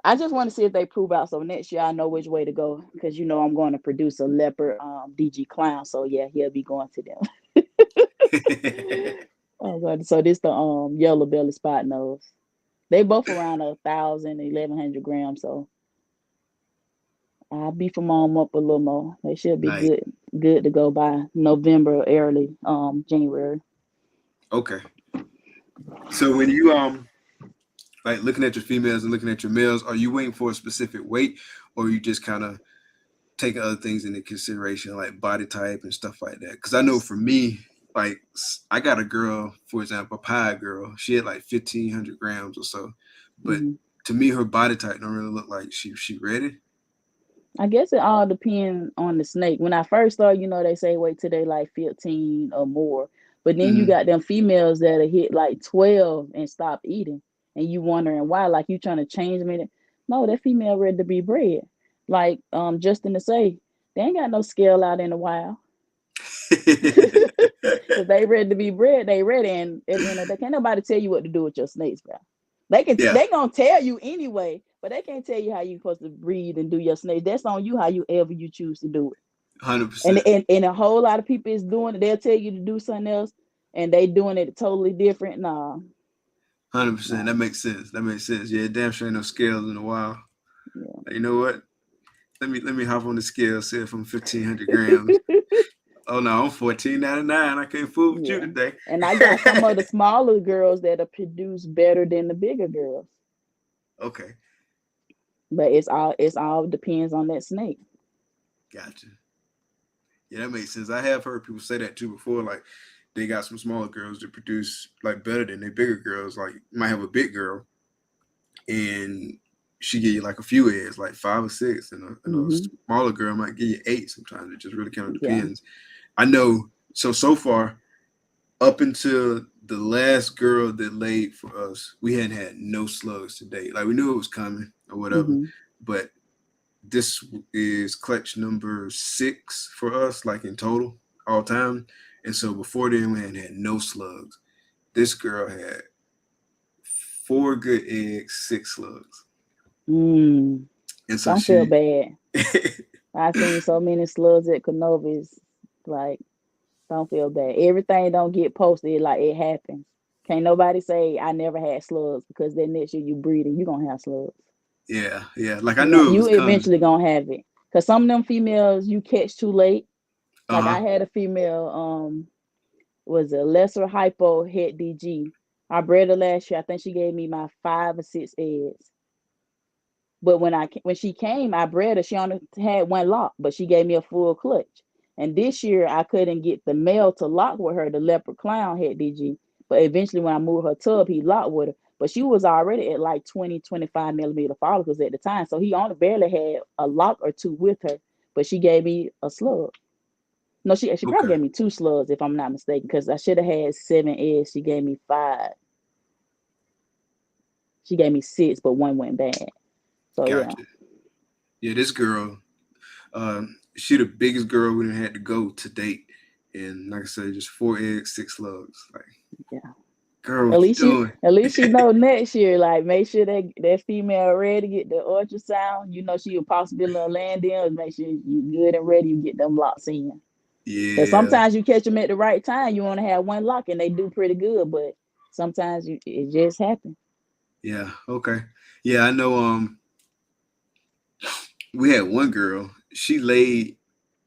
I just want to see if they prove out. So next year I know which way to go because I'm going to produce a leopard DG clown. So yeah, he'll be going to them. Oh God. So this the yellow belly spot nose. They both around 1,000, 1,100 grams. So I'll beef them up a little more. They should be Nice. good to go by November, early January. Okay. So when you like looking at your females and looking at your males, are you waiting for a specific weight, or are you just kind of taking other things into consideration, like body type and stuff like that? Because I know for me, like I got a girl, for example, a pie girl. She had like 1,500 grams or so, but Hmm. to me, her body type don't really look like she ready. I guess it all depends on the snake. When I first started, they say wait till they like 15 or more. But then you Mm-hmm. got them females that hit like 12 and stop eating. And you wondering why, like you trying to change them. No, that female ready to be bred. Like Justin to say, they ain't got no scale out in the wild. If they ready to be bred, they ready. And at the end of the day, can't nobody tell you what to do with your snakes, bro. Yeah, They gonna tell you anyway, but they can't tell you how you supposed to breed and do your snakes. That's on you how you ever you choose to do it. 100%, And a whole lot of people is doing it. They'll tell you to do something else, and they doing it totally different. Nah, 100%. nah, That makes sense. That makes sense. Yeah, damn sure ain't no scales in a while. yeah. You know what? Let me hop on the scale. See if I'm 1,500 grams. Oh no, I'm 14.99. I can't fool with you Yeah. today. And I got some of the smaller girls that are produced better than the bigger girls. Okay, But it's all depends on that snake. gotcha. Yeah, that makes sense. I have heard people say that too before. Like they got some smaller girls that produce like better than their bigger girls. Like you might have a big girl and she give you like a few eggs, like 5 or 6, and a Hmm. smaller girl might give you 8. Sometimes it just really kind of Yeah. depends. I know. So far, up until the last girl that laid for us, we hadn't had no slugs to date. Like we knew it was coming or whatever, Hmm. but this is clutch number 6 for us, like in total all time. And so before then, we hadn't had no slugs. This girl had 4 good eggs, 6 slugs, Mm. and so Don't feel she. bad. I seen so many slugs at Canovis. Like, don't feel bad. Everything don't get posted like it happens. Can't nobody say I never had slugs because then next year you breeding, you gonna have slugs. Yeah, yeah. Like I You knew it you was coming. eventually gonna have it. Cause some of them females you catch too late. Uh Like I huh. had a female, was a lesser hypo het DG. I bred her last year. I think she gave me my 5 or 6 eggs. But when she came, I bred her. She only had one lock, but she gave me a full clutch. And this year, I couldn't get the male to lock with her. The leopard clown had DG, but eventually, when I moved her tub, he locked with her. But she was already at like 20, 25 millimeter follicles at the time, so he only barely had a lock or two with her. But she gave me a slug. No, she probably Okay. gave me 2 slugs if I'm not mistaken, because I should have had 7 eggs. She gave me 5. She gave me 6, but one went bad. So yeah. Gotcha. Yeah, this girl, she the biggest girl we had to go to date, and like I said, just 4 eggs, 6 slugs. Like, Yeah. Girl, At what you least doing? she know next year. Like make sure that female ready, get the ultrasound. You know she a possibility of landing. Make sure you good and ready. You get them locks in. Because Yeah, sometimes you catch them at the right time. You want to have one lock and they do pretty good, but sometimes it just happens. yeah, okay. Yeah, I know. We had one girl. She laid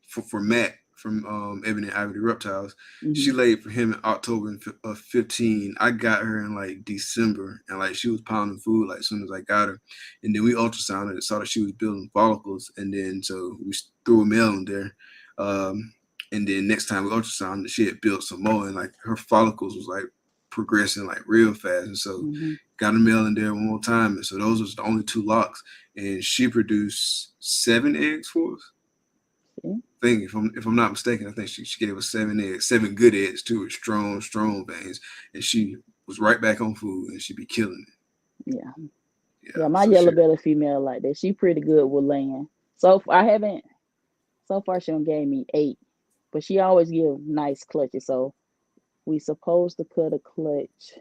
for Matt from Ebony and Ivory Reptiles. She Hmm. laid for him in October of 15. I got her in like December, and like she was pounding food like as soon as I got her, and then we ultrasounded and saw that she was building follicles, and then so we threw a male in there. Um, and then next time we ultrasounded, she had built some more, and like her follicles was like progressing like real fast, and so Hmm. got a male in there one more time, and so those was the only two locks, and she produced 7 eggs for us. See? Thing, if I'm not mistaken, I think she gave us 7 eggs, 7 good eggs too, with strong veins, and she was right back on food, and she be killing Yeah. it. Yeah, Yeah, my so yellow she belly female like that. She pretty good with laying. So I haven't so far she done gave me 8. But she always give nice clutches. So we supposed to cut a clutch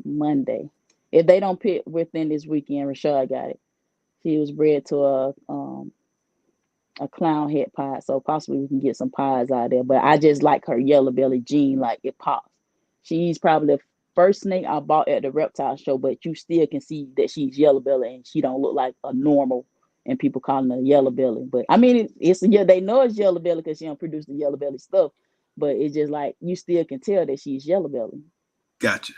Monday. If they don't pick within this weekend, Rashad got it. She was bred to a clown head pod, so possibly we can get some pies out there. But I just like her yellow belly gene, like it pops. She's probably the first snake I bought at the reptile show, but you still can see that she's yellow belly and she don't look like a normal. And people calling her yellow belly, but I mean it's yeah they know it's yellow belly because she don't produce the yellow belly stuff. But it's just like you still can tell that she's yellow belly. gotcha,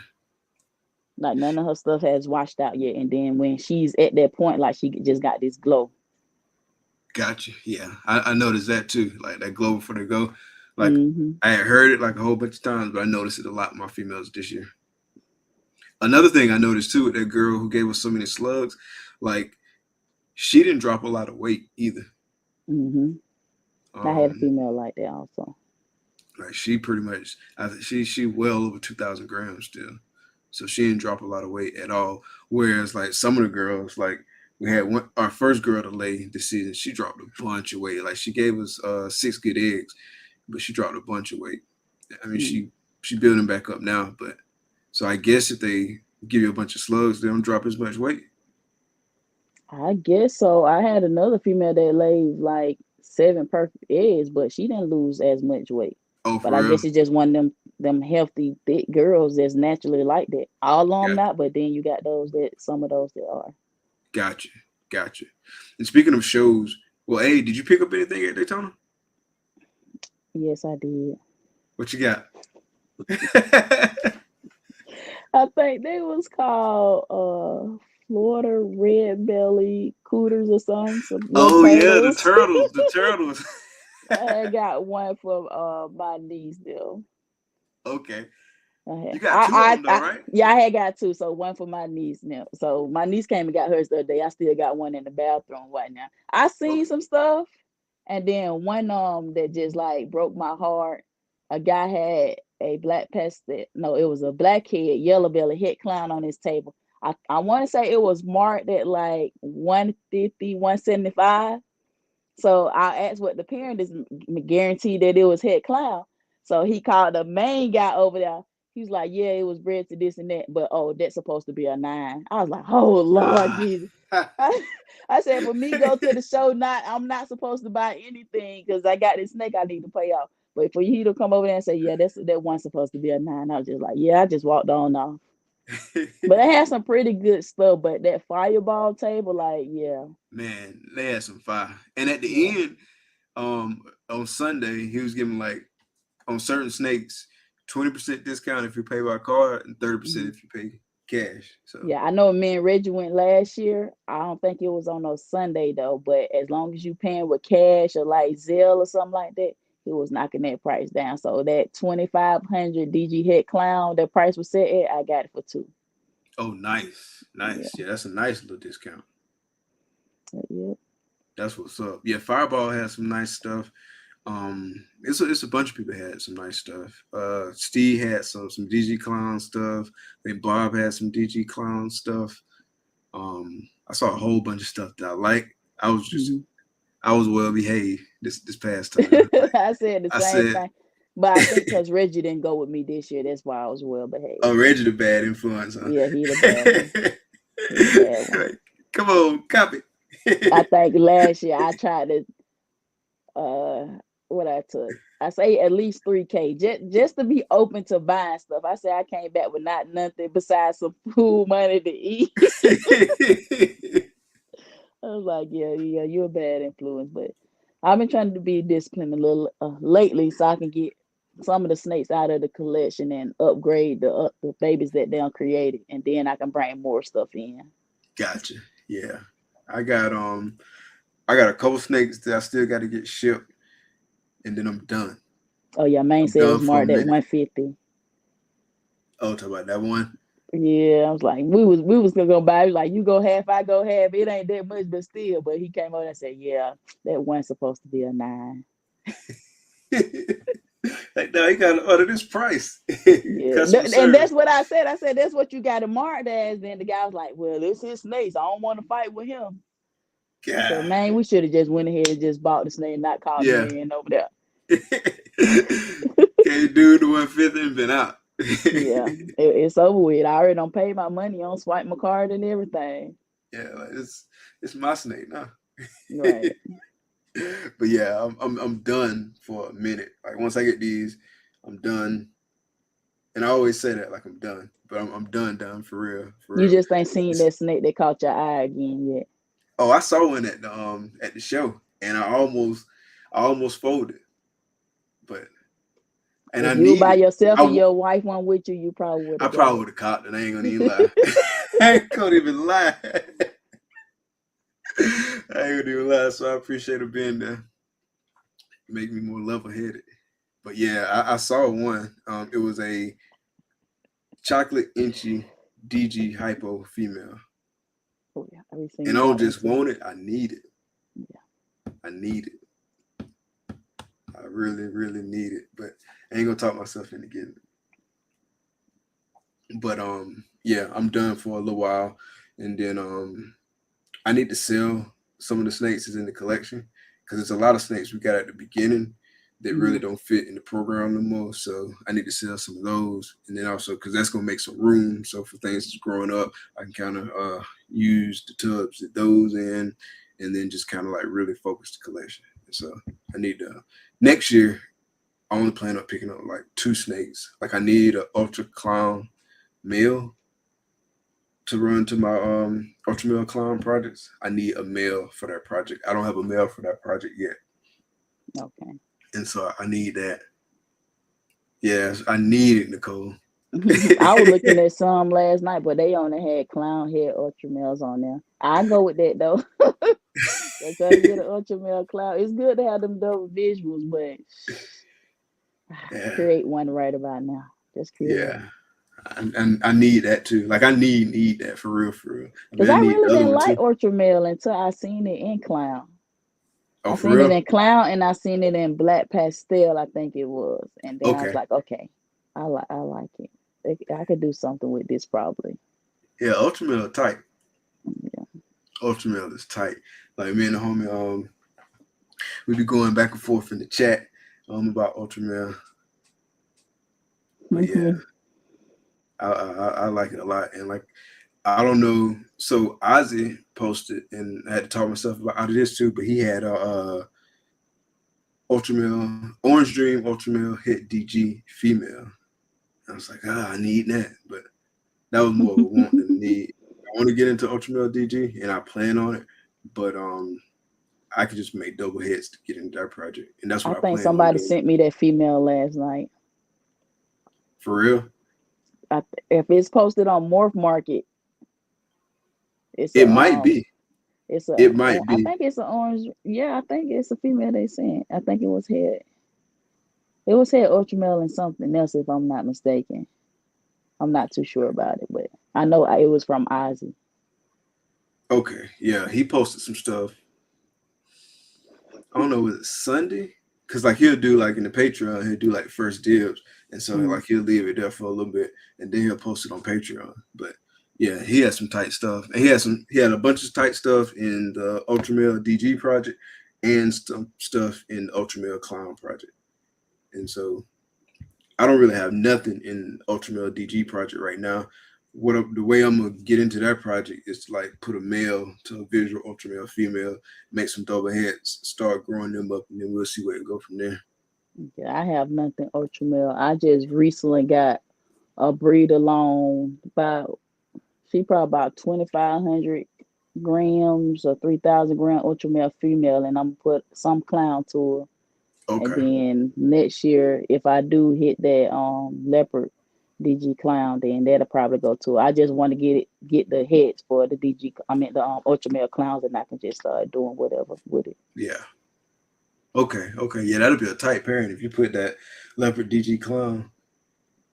Like none of her stuff has washed out yet, and then when she's at that point, like she just got this glow. gotcha. Yeah, I noticed that too, like that glow before they go. Like Hmm. I had heard it like a whole bunch of times, but I noticed it a lot with my females this year. Another thing I noticed too with that girl who gave us so many slugs, like she didn't drop a lot of weight either. Hmm. I had a Um, female like that also. like she pretty much, she well over 2,000 grams still, so she didn't drop a lot of weight at all. Whereas like some of the girls, like we had one, our first girl to lay this season, she dropped a bunch of weight. Like she gave us 6 good eggs, but she dropped a bunch of weight. I mean, Mm. she building back up now, but so I guess if they give you a bunch of slugs, they don't drop as much weight. I guess so. I had another female that laid like 7 perfect eggs, but she didn't lose as much weight. Oh, But for I real? guess it's just one of them healthy thick girls that's naturally like that. All of them Got not, but then you got those that some of those that are. gotcha, gotcha. And speaking of shows, well, hey, did you pick up anything at Daytona? Yes, I did. What you got? I think they was called Florida red belly cooters or something, some little Oh yeah, the turtles. turtles, the turtles. I had got one from my niece though. Okay, I you had, got two of them though, I right? yeah, I had got 2. So one for my niece now. So my niece came and got hers the other day. I still got one in the bathroom right now. I seen Okay. some stuff, and then one that just like broke my heart. A guy had a black pested, no, it was a blackhead, yellow belly head clown on his table. I want to say it was marked at like 150, 175. So I asked what the parent is guaranteed that it was head clown. So he called the main guy over there. He was like, "Yeah, it was bred to this and that, but oh, that's supposed to be a 9." I was like, "Oh Lord Ah. Jesus!" I, I said, "For me, go to the show. I'm not supposed to buy anything because I got this snake I need to pay off. But for you to come over there and say, yeah, that one's supposed to be a 9," I was just like, "Yeah." I just walked on off. But it had some pretty good stuff. But that fireball table, like, yeah, Man, they had some fire. And at the yeah. end, on Sunday, he was giving like on certain snakes 20% discount if you pay by card and 30% Mhm. if you pay cash. So Yeah, I know me and Reggie went last year. I don't think it was on no Sunday though, but as long as you paying with cash or like Zelle or something like that, it was knocking that price down. So that 2,500 DG head clown, that price was set at, I got it for 2. oh nice. Yeah, Nice. Yeah, that's a nice little discount. yeah. That's what's up. Yeah, Fireball has some nice stuff. It's a bunch of people had some nice stuff. Steve had some DG Clown stuff. Then Bob had some DG Clown stuff. I saw a whole bunch of stuff that I like. I was just Hmm. I was well behaved this past time. Like I said the I same said, thing. But I think because Reggie didn't go with me this year, that's why I was well behaved. Oh, Reggie the bad influence, huh? Yeah, he the bad one. He the bad one. Come on, copy. I think last year I tried to what I took. I say at least 3K just to be open to buying stuff. I said I came back with not nothing besides some food money to eat. I was like, yeah, you're a bad influence, but I've been trying to be disciplined a little lately so I can get some of the snakes out of the collection and upgrade the babies that they created, and then I can bring more stuff in. Gotcha. Yeah, I got a couple snakes that I still got to get shipped, and then I'm done. Oh yeah, main I'm sale done was for a marked at minute. 150. Oh, talk about that one. Yeah, I was like, we was gonna go buy. He was like, you go half, I go half. It ain't that much, but still. But he came over and said, yeah, that one's supposed to be a 9. Like, no, he got to order this price. Yeah, Customer and that's service. what I said. I said that's what you got to mark as. Then the guy was like, well, this is snakes. I don't want to fight with him. I said, God. man, we should have just went ahead and just bought the snake and not called the Yeah. man over there. Can't do the 150 and been out. Yeah, it's over with. I already don't pay my money on swipe my card and everything. Yeah, like it's my snake now. Right. But yeah, I'm done for a minute. Like once I get these, I'm done. And I always say that like I'm done, but I'm done for real, for You real. just ain't seen that snake that caught your eye again yet. Oh, I saw one at the show, and I almost folded, but and I If you were need by it. yourself and your wife went with you, you probably would I have got probably would have caught it. I ain't gonna even lie. I ain't gonna even lie. I ain't gonna even lie. So I appreciate her being there. Make me more level headed. But yeah, I saw one. It was a chocolate inchy DG hypo female. Oh yeah, I be seeing And I don't that one just too. want it, I need it. Yeah. I need it. I really, really need it. But I ain't gonna talk myself into getting it. But yeah, I'm done for a little while. And then I need to sell some of the snakes that's in the collection. Because there's a lot of snakes we got at the beginning that really don't fit in the program no more. So I need to sell some of those. And then also because that's gonna make some room. So for things that's growing up, I can kind of use the tubs that those in, and then just kind of like really focus the collection. And so I need to next year. I only plan on picking up like 2 snakes. Like I need an ultra clown male to run to my ultra male clown projects. I need a male for that project. I don't have a male for that project yet. Okay. And so I need that. Yes, I need it, Nicole. I was looking at some last night, but they only had clown head ultra males on there. I go with that though. They try to get an ultra male clown. It's good to have them double visuals, but Yeah, create one right about now. Just create yeah. one. And I need that too. Like I need that for real, for real. I Cause mean, I I need really the other didn't one like too. ultra male until I seen it in clown. Oh, I for seen it real? in clown and I seen it in black pastel. I think it was, and then I was Okay. like, okay, I like it. I could do something with this probably. Yeah, Ultramel tight. Yeah. Ultramel is tight. Like me and the homie, we be going back and forth in the chat about Ultramel. But yeah, Hmm. I like it a lot. And like I don't know. So Ozzy posted, and I had to talk myself about this too. But he had Ultramel Orange Dream Ultramel hit DG female. I was like, I need that, but that was more of a want than a need. I want to get into Ultramel DG, and I plan on it, but I could just make double hits to get into that project, and that's I what I think plan on somebody doing. sent me that female last night. For real, If it's posted on Morph Market, it's a it might be. it's a It might I be. think it's an orange. Yeah, I think it's a female they sent. I think it was head. It was head ultramel and something else if I'm not mistaken. I'm not too sure about it, but I know it was from Ozzy. Okay, yeah, he posted some stuff. I don't know, was it Sunday? Because like he'll do like in the Patreon, he'll do like first dibs, and so Mm. like he'll leave it there for a little bit, and then he'll post it on Patreon. But yeah, he had some tight stuff, and he had a bunch of tight stuff in the Ultramel DG project, and some stuff in the Ultramel Clown project, and so I don't really have nothing in Ultramale DG project right now. The way I'm gonna get into that project is to like put a male to a visual Ultramale female, make some double heads, start growing them up, and then we'll see where it go from there. Yeah, I have nothing ultra male. I just recently got a breeder loan about she probably about 2,500 grams or 3,000 gram ultra male female, and I'm put some clown to her. And Okay. then next year, if I do hit that leopard DG clown, then that'll probably go to. I just want to get the heads for the DG. I mean the ultra male clowns, and I can just start doing whatever with it. Yeah. Okay. Okay. Yeah, that'll be a tight pairing if you put that leopard DG clown.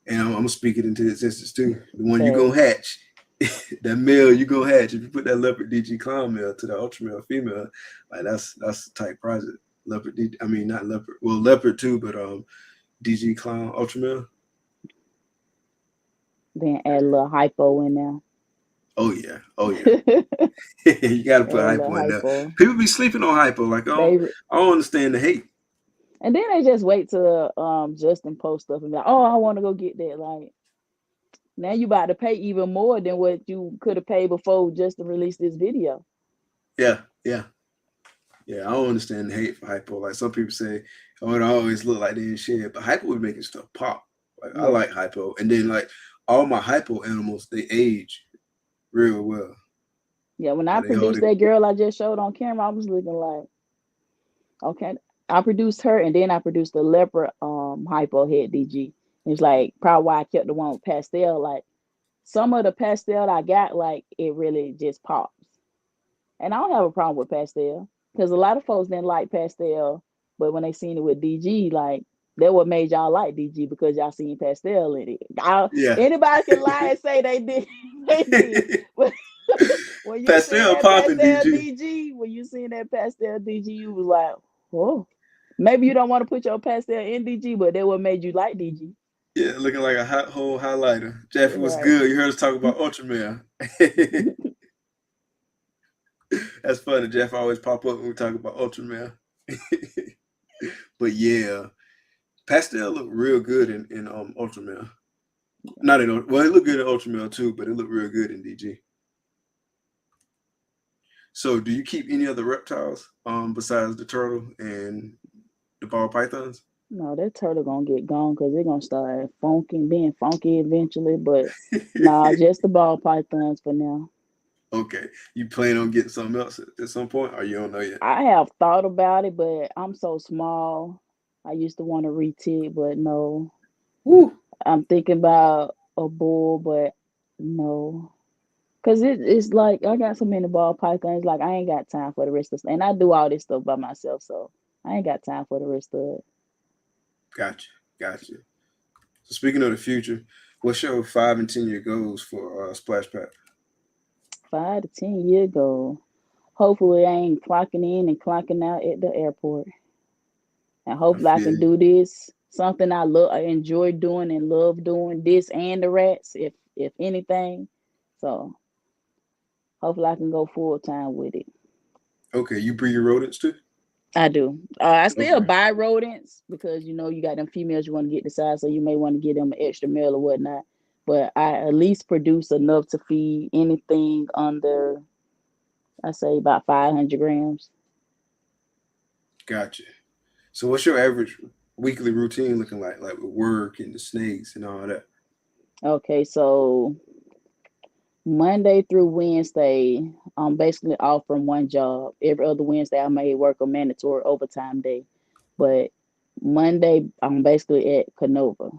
And I'm gonna speak it into existence too. The one you gonna Facts. hatch, that male you gonna hatch. If you put that leopard DG clown male to the ultra male female, like that's a tight project. Leopard DG, I mean not leopard. Well, leopard too, but DG clown ultra male. Then add a little hypo in there. Oh yeah, oh yeah. Add You gotta put a little hypo in there. hypo. People be sleeping on hypo. Like They I don't understand the hate. and then they just wait to Justin post stuff and be like, oh, I want to go get that. Like now you about to pay even more than what you could have paid before Justin released this video. Yeah, yeah, yeah. I don't understand the hate for hypo. Like some people say, oh, it always look like they ain't shit, but hypo be making stuff pop. Like I Yeah. like hypo, and then like all my hypo animals, they age real well. Yeah, when I Like they hold produced it. that girl I just showed on camera, I was looking like, okay. I produced her and then I produced the leopard hypo head DG. It's like probably why I kept the one with pastel. Like some of the pastel I got, like it really just pops. And I don't have a problem with pastel because a lot of folks didn't like pastel, but when they seen it with DG, like that what made y'all like DG because y'all seen pastel in it. Yeah. Anybody can lie and say they did, they did. But when you seen Pastel that popping pastel DG. DG, when you seen that pastel DG, you was like, oh, maybe you don't want to put your pastel in DG, but that what made you like DG. Yeah, looking like a hot hole highlighter. Jeffy was Right. good. You heard us talk about Ultraman. That's funny. Jeff always pop up when we talk about Ultraman. But yeah, pastel look real good in Ultraman. Not in well, it looked good in Ultraman too, but it looked real good in DG. So, do you keep any other reptiles besides the turtle and the ball pythons? No, that turtle gonna get gone because they're gonna start being funky eventually. But nah, just the ball pythons for now. Okay, you plan on getting something else at some point, or you don't know yet? I have thought about it, but I'm so small. I used to want to retic, but no. Woo. I'm thinking about a bull, but no. Cause it's like I got so many ball pythons, like I ain't got time for the rest of stuff. And I do all this stuff by myself, so I ain't got time for the rest of it. Gotcha, gotcha. So speaking of the future, what's your 5 and 10 year goals for Splash Pack? 5 to 10 years ago. Hopefully I ain't clocking in and clocking out at the airport. And I hopefully I feel can you. do this. Something I enjoy doing and love doing this and the rats, if anything. So hopefully I can go full time with it. Okay, you breed your rodents too? I do. I still Okay, buy rodents because you got them females you want to get the size, so you may want to get them an extra male or whatnot. But I at least produce enough to feed anything under, I say, about 500 grams. gotcha. So what's your average weekly routine looking like with work and the snakes and all that? Okay, so Monday through Wednesday, I'm basically off from one job. Every other Wednesday, I may work a mandatory overtime day. But Monday, I'm basically at Canova.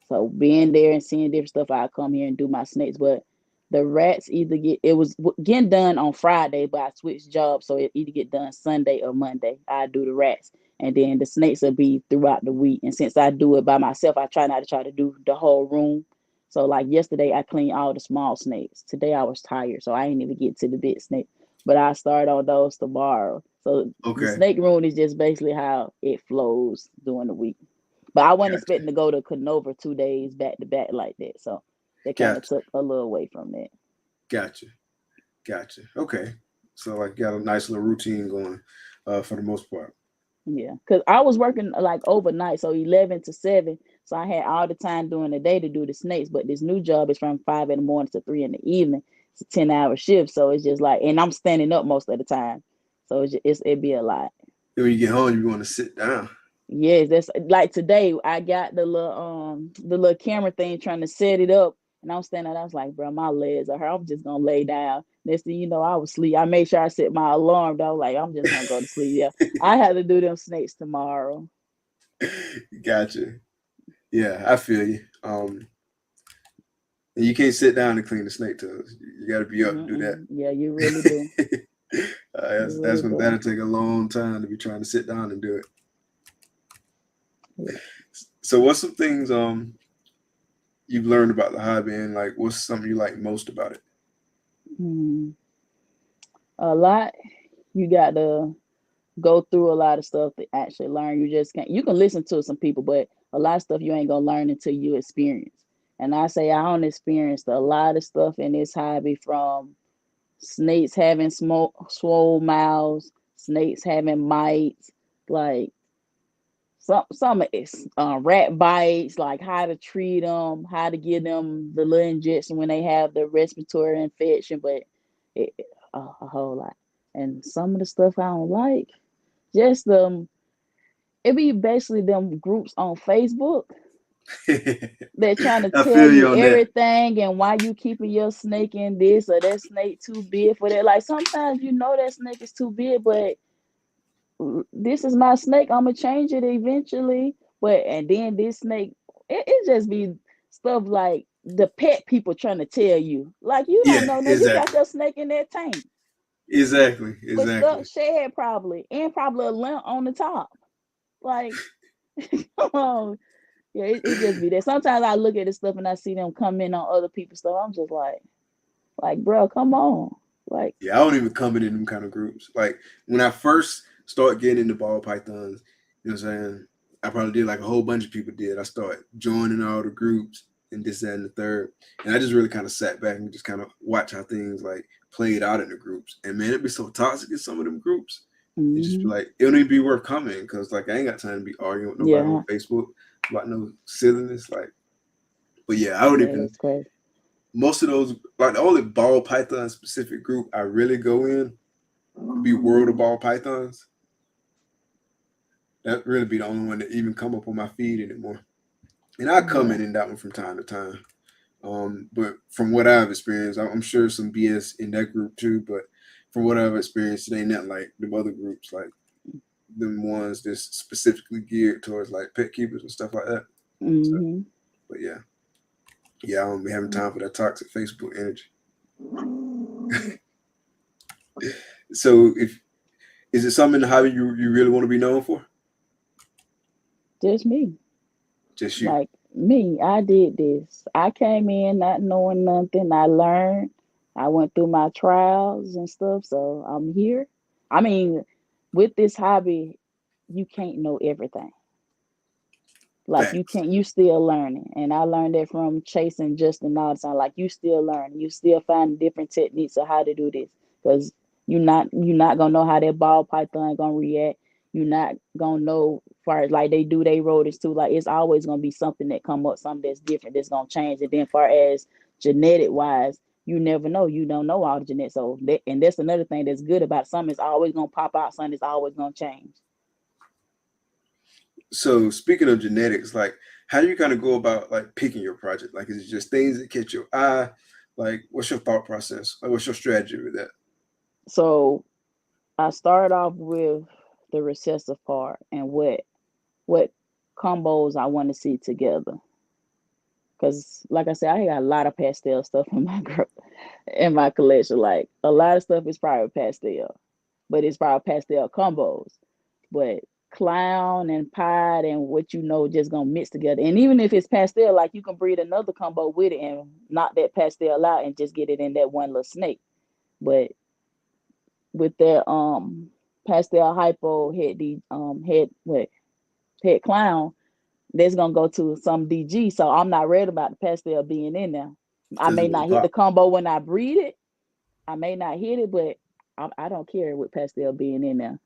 So being there and seeing different stuff, I come here and do my snakes. But the rats it was getting done on Friday, but I switched jobs, so it either get done Sunday or Monday. I do the rats, and then the snakes will be throughout the week. And since I do it by myself, I try to do the whole room. So like yesterday, I cleaned all the small snakes. Today I was tired, so I didn't even get to the big snake. But I start on those tomorrow. So the Okay, snake room is just basically how it flows during the week. But I wasn't gotcha, expecting to go to Canova 2 days back to back like that. So they kind of gotcha, took a little away from that. gotcha, gotcha. Okay, so like got a nice little routine going for the most part. Yeah, because I was working like overnight, so 11 to 7. So I had all the time during the day to do the snakes. But this new job is from 5 in the morning to 3 in the evening. It's a 10-hour shift, so it's just like, and I'm standing up most of the time, so it'd be a lot. And when you get home, you want to sit down. Yes, that's like today. I got the little camera thing trying to set it up, and I'm standing there. I was like, bro, my legs are hurt. I'm just gonna lay down. Next thing you know, I was asleep. I made sure I set my alarm. But I was like, I'm just gonna go to sleep. Yeah, I had to do them snakes tomorrow. Gotcha. Yeah, I feel you. And you can't sit down and clean the snake tails. You got to be up to do that. Yeah, you really do. You That's really when do. that'll take a long time to be trying to sit down and do it. Yeah. So, what's some things you've learned about the hobby, and like what's something you like most about it? Mm, a lot. You got to go through a lot of stuff to actually learn. You just can't. You can listen to some people, but a lot of stuff you ain't gonna learn until you experience. And I say I don't experience a lot of stuff in this hobby, from snakes having swole mouths, snakes having mites, like some it's rat bites, like how to treat them, how to give them the little injection when they have the respiratory infection, but it, a whole lot. And some of the stuff I don't like, just it be basically them groups on Facebook. They're trying to I tell feel you you on that. everything and why you keeping your snake in this or that snake too big for that. Like sometimes you know that snake is too big, but this is my snake. I'm gonna change it eventually. But and then this snake, it just be stuff like the pet people trying to tell you. Like you don't Yeah, know that you got exactly, your snake in that tank exactly, with exactly. stuck shed probably and probably a lamp on the top. Like, come on. Yeah, it just be there. Sometimes I look at this stuff and I see them comment on other people's stuff. I'm just like, bro, come on. Like, Yeah, I don't even come in them kind of groups. Like when I first started getting into ball pythons, you know what I'm saying? I probably did like a whole bunch of people did. I started joining all the groups and this, that, and the third. And I just really kind of sat back and just kind of watch how things like played out in the groups. And man, it'd be so toxic in some of them groups. It just be mm-hmm. like, it don't even be worth coming because like I ain't got time to be arguing with nobody on Yeah, Facebook about no silliness. Like, but yeah, I don't yeah, even that's crazy. most of those like the only ball python specific group I really go in be World of Ball Pythons. That really be the only one that even come up on my feed anymore. And I Yeah. comment in that one from time to time. But from what I've experienced, I'm sure some BS in that group too. But from what I've experienced, it ain't nothing like the other groups, like them ones that's specifically geared towards like pet keepers and stuff like that. So, Mm-hmm. but yeah, yeah, I don't be having time for that toxic Facebook energy. So, if is it something in the hobby you really want to be known for? Just me. Just you. Like me, I did this. I came in not knowing nothing. I learned. I went through my trials and stuff, so I'm here. I mean, with this hobby, you can't know everything. Like you Facts. can't, you still learning. And I learned that from chasing Justin all the time. Like you still learning. You still finding different techniques of how to do this. Because you're not gonna know how that ball python gonna react. You're not gonna know far as like they do they rodents too. Like it's always gonna be something that come up, something that's different, that's gonna change. And then far as genetic wise, you never know. You don't know all the genetics. So and that's another thing that's good about something is always gonna pop out, something is always gonna change. So speaking of genetics, like how do you kind of go about like picking your project? Like is it just things that catch your eye? Like what's your thought process? Like what's your strategy with that? So I started off with the recessive part and what combos I want to see together. Cause like I said, I got a lot of pastel stuff in my in my collection. Like a lot of stuff is probably pastel, but it's probably pastel combos. But clown and pied and what just gonna mix together. And even if it's pastel, like you can breed another combo with it and knock that pastel out and just get it in that one little snake. But with their pastel hypo head clown, that's gonna go to some DG. So I'm not worried about the pastel being in there. I Because may it won't not hit the pop. combo when I breed it. I may not hit it, but I don't care with pastel being in there.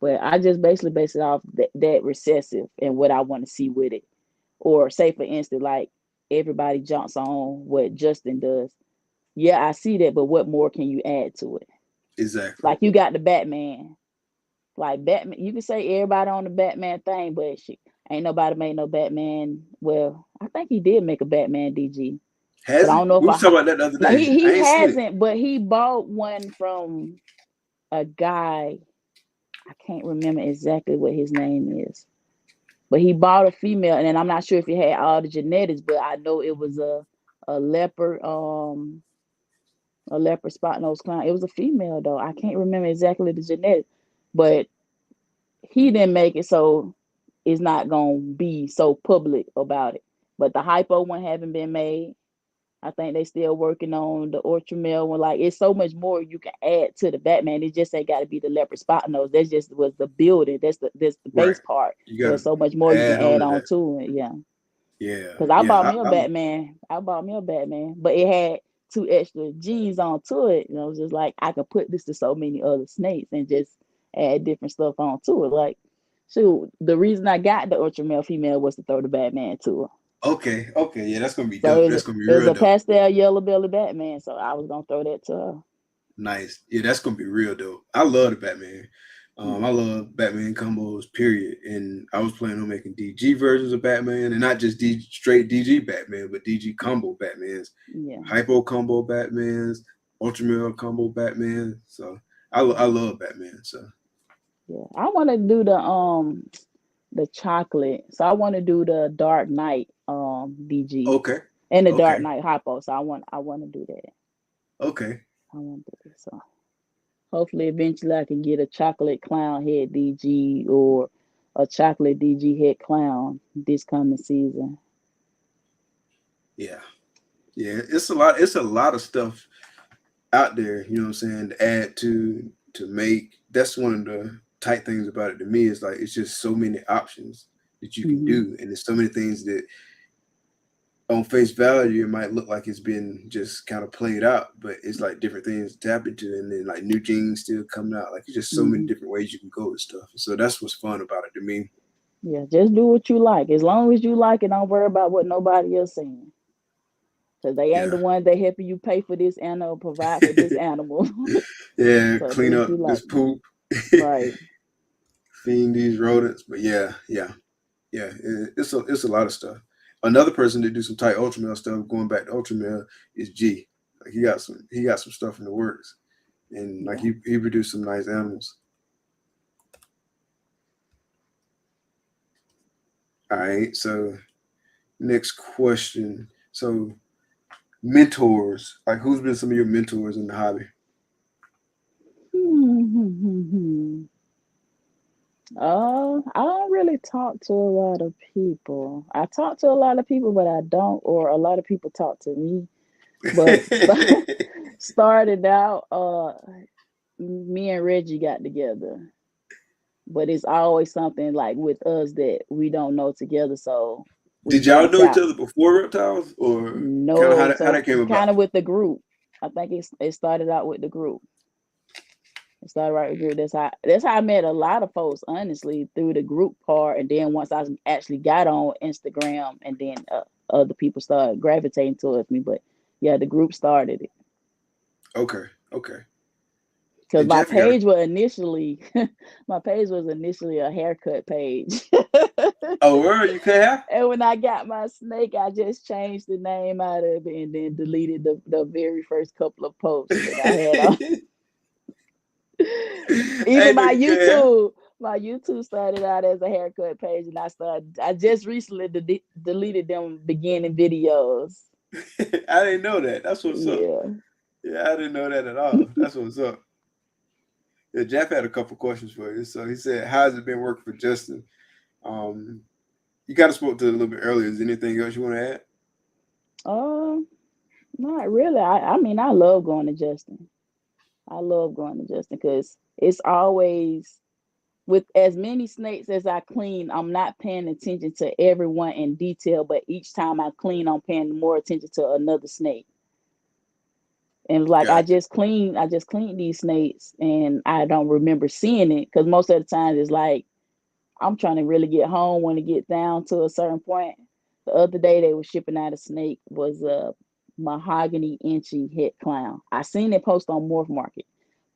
But I just basically base it off that recessive and what I want to see with it. Or say for instance, like everybody jumps on what Justin does. Yeah, I see that, but what more can you add to it? Exactly. Like you got the Batman. Like Batman, you can say everybody on the Batman thing, but ain't nobody made no Batman. Well, I think he did make a Batman DG, but Has I he? don't know if We was talking about that the other no, day. I he ain't seen it. hasn't, but he bought one from a guy. I can't remember exactly what his name is, but he bought a female, and then I'm not sure if he had all the genetics, but I know it was a leopard, a leopard spot nose clown. It was a female though. I can't remember exactly the genetics, but he didn't make it, so it's not gonna be so public about it. But the hypo one haven't been made. I think they still working on the Ultramel one. Like it's so much more you can add to the Batman. It just ain't got to be the leopard spot nose. That's just was the building. That's the Right. base part. You got There's to so much more you can add on add to on that. to it. Yeah. Yeah. Cause I bought Yeah. me a Batman. I bought me a Batman, but it had two extra G's onto it. You know, it was just like I could put this to so many other snakes and just add different stuff onto it. Like, shoot, the reason I got the ultra male female was to throw the Batman to her. Okay. Okay. Yeah, that's gonna be So dope. That's gonna be it was real a dope. pastel yellow belly Batman. So I was gonna throw that to her. Nice. Yeah, that's gonna be real dope. I love the Batman. I Yeah. love Batman combos, period. And I was planning on making DG versions of Batman, and not just straight DG Batman, but DG combo Batmans, Yeah. hypo combo Batmans, ultra combo Batman. So I love Batman. So Yeah. I want to do the chocolate. So I want to do the Dark Knight DG okay, and the Dark okay, Knight hypo. So I want to do that. okay. I want to do that. So hopefully, eventually, I can get a chocolate clown head DG or a chocolate DG head clown this coming season. Yeah, yeah. It's a lot. It's a lot of stuff out there. You know what I'm saying? To add to make. That's one of the tight things about it to me. Is like it's just so many options that you can Hmm. do, and there's so many things that on face value it might look like it's been just kind of played out, but it's like different things to tap into, and then like new genes still coming out. Like it's just so many Hmm. different ways you can go with stuff. So that's what's fun about it to me. Yeah, just do what you like. As long as you like it, don't worry about what nobody else saying. Because they ain't Yeah. the ones that helping you pay for this animal, provide for this animal. Yeah, So do clean what up you like. this poop, Right. feeding these rodents. But yeah, yeah, yeah. It's a lot of stuff. Another person that do some tight ultramel stuff, going back to ultramel, is G. Like he got some stuff in the works, and like Yeah. he produced some nice animals. All right, so next question. So mentors, like who's been some of your mentors in the hobby? I don't really talk to a lot of people. I talk to a lot of people, but I don't, or a lot of people talk to me. But started out, me and Reggie got together, but it's always something like with us that we don't know together, so we Did y'all branch know each out. other before reptiles, or kind of how No, how so that came kind about? of with the group. I think it started out with the group. It started right with the group. That's how I met a lot of folks, honestly, through the group part. And then once I actually got on Instagram, and then other people started gravitating towards me. But yeah, the group started it. Okay, okay. Because And my Jeffy got a. page was initially my page was initially a haircut page. Oh, where you can have? And when I got my snake, I just changed the name out of it and then deleted the very first couple of posts that I had on. Even Ain't no you can have. my YouTube started out as a haircut page, and I just recently deleted them beginning videos. I didn't know that. That's what's up. Yeah. Yeah, I didn't know that at all. That's what's up. Yeah, Jeff had a couple questions for you. So he said, "How's it been working for Justin?" Um, you kind of spoke to it a little bit earlier. Is there anything else you want to add? Um, Not really. I mean, I love going to Justin. I love going to Justin because it's always with as many snakes as I clean, I'm not paying attention to everyone in detail, but each time I clean, I'm paying more attention to another snake. And like Gotcha. I just cleaned these snakes, and I don't remember seeing it because most of the time it's like I'm trying to really get home when it get down to a certain point. The other day they were shipping out a snake was a mahogany inchy head clown. I seen it post on Morph Market,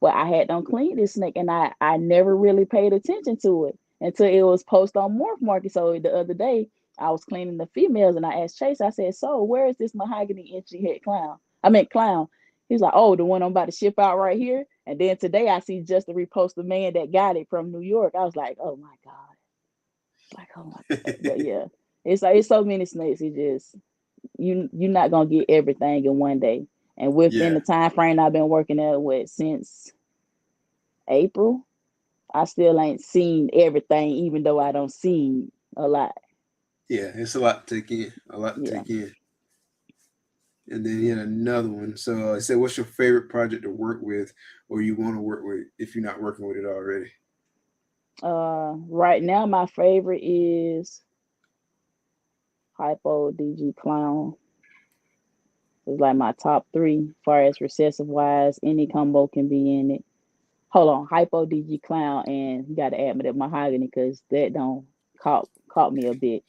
but I had done cleaned this snake and I never really paid attention to it until it was post on Morph Market. So the other day I was cleaning the females and I asked Chase, I said, so where is this mahogany inchy head clown? I mean clown. He's like, oh, the one I'm about to ship out right here. And then today I see just the repost the man that got it from New York. I was like, oh my God. Like, oh my God. But yeah, it's like it's so many snakes. It just you're not gonna get everything in one day. And within Yeah. the time frame I've been working at with since April, I still ain't seen everything, even though I don't see a lot. Yeah. It's a lot to take in. A lot to Yeah. take in. And then he had another one. So I said, what's your favorite project to work with or you want to work with if you're not working with it already? Right now my favorite is Hypo DG Clown. It's like my top three, as far as recessive wise. Any combo can be in it. Hold on, Hypo DG Clown, and you got to add me that mahogany because that don't caught me a bit.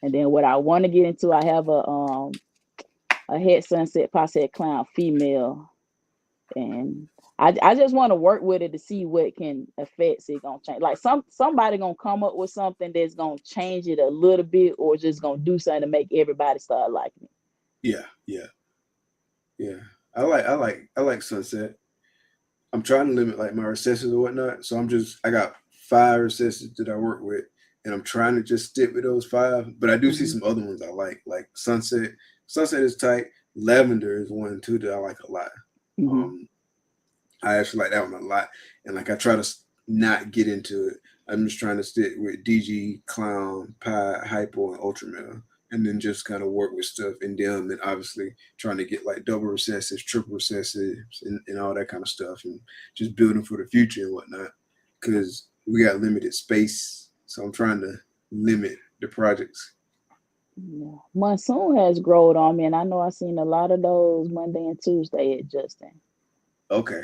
And then what I want to get into, I have a head sunset posse clown female, and I just want to work with it to see what can affects it gonna change. Like somebody gonna come up with something that's gonna change it a little bit, or just gonna do something to make everybody start liking it. Yeah. Yeah. Yeah. I like Sunset. I'm trying to limit like my recessives or whatnot. So I got 5 recessives that I work with, and I'm trying to just stick with those 5. But I do see Hmm. some other ones I like Sunset. Sunset is tight. Lavender is one too that I like a lot. Hmm. Um, I actually like that one a lot, and like I try to not get into it. I'm just trying to stick with DG, Clown, Pi, Hypo, and Ultramel, and then just kind of work with stuff in them, and obviously trying to get like double recessives, triple recessives, and all that kind of stuff, and just building for the future and whatnot. Because we got limited space, so I'm trying to limit the projects. Yeah. Monsoon has growed on me, and I know I seen a lot of those Monday and Tuesday at Justin. Okay.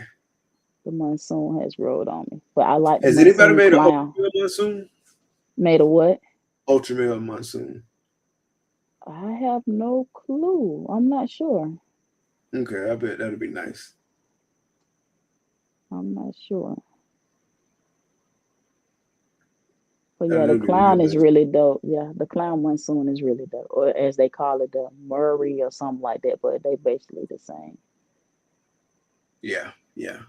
The monsoon has growed on me, but I like the Has anybody monsoon made an clown. Ultramel Monsoon? Made a what? Ultramel Monsoon. I have no clue. I'm not sure. Okay, I bet that'd be nice. I'm not sure. But I yeah, know the it'd be real clown is nice. really dope. Yeah, the clown monsoon is really dope, or as they call it, the Murray or something like that. But they basically the same. Yeah, yeah,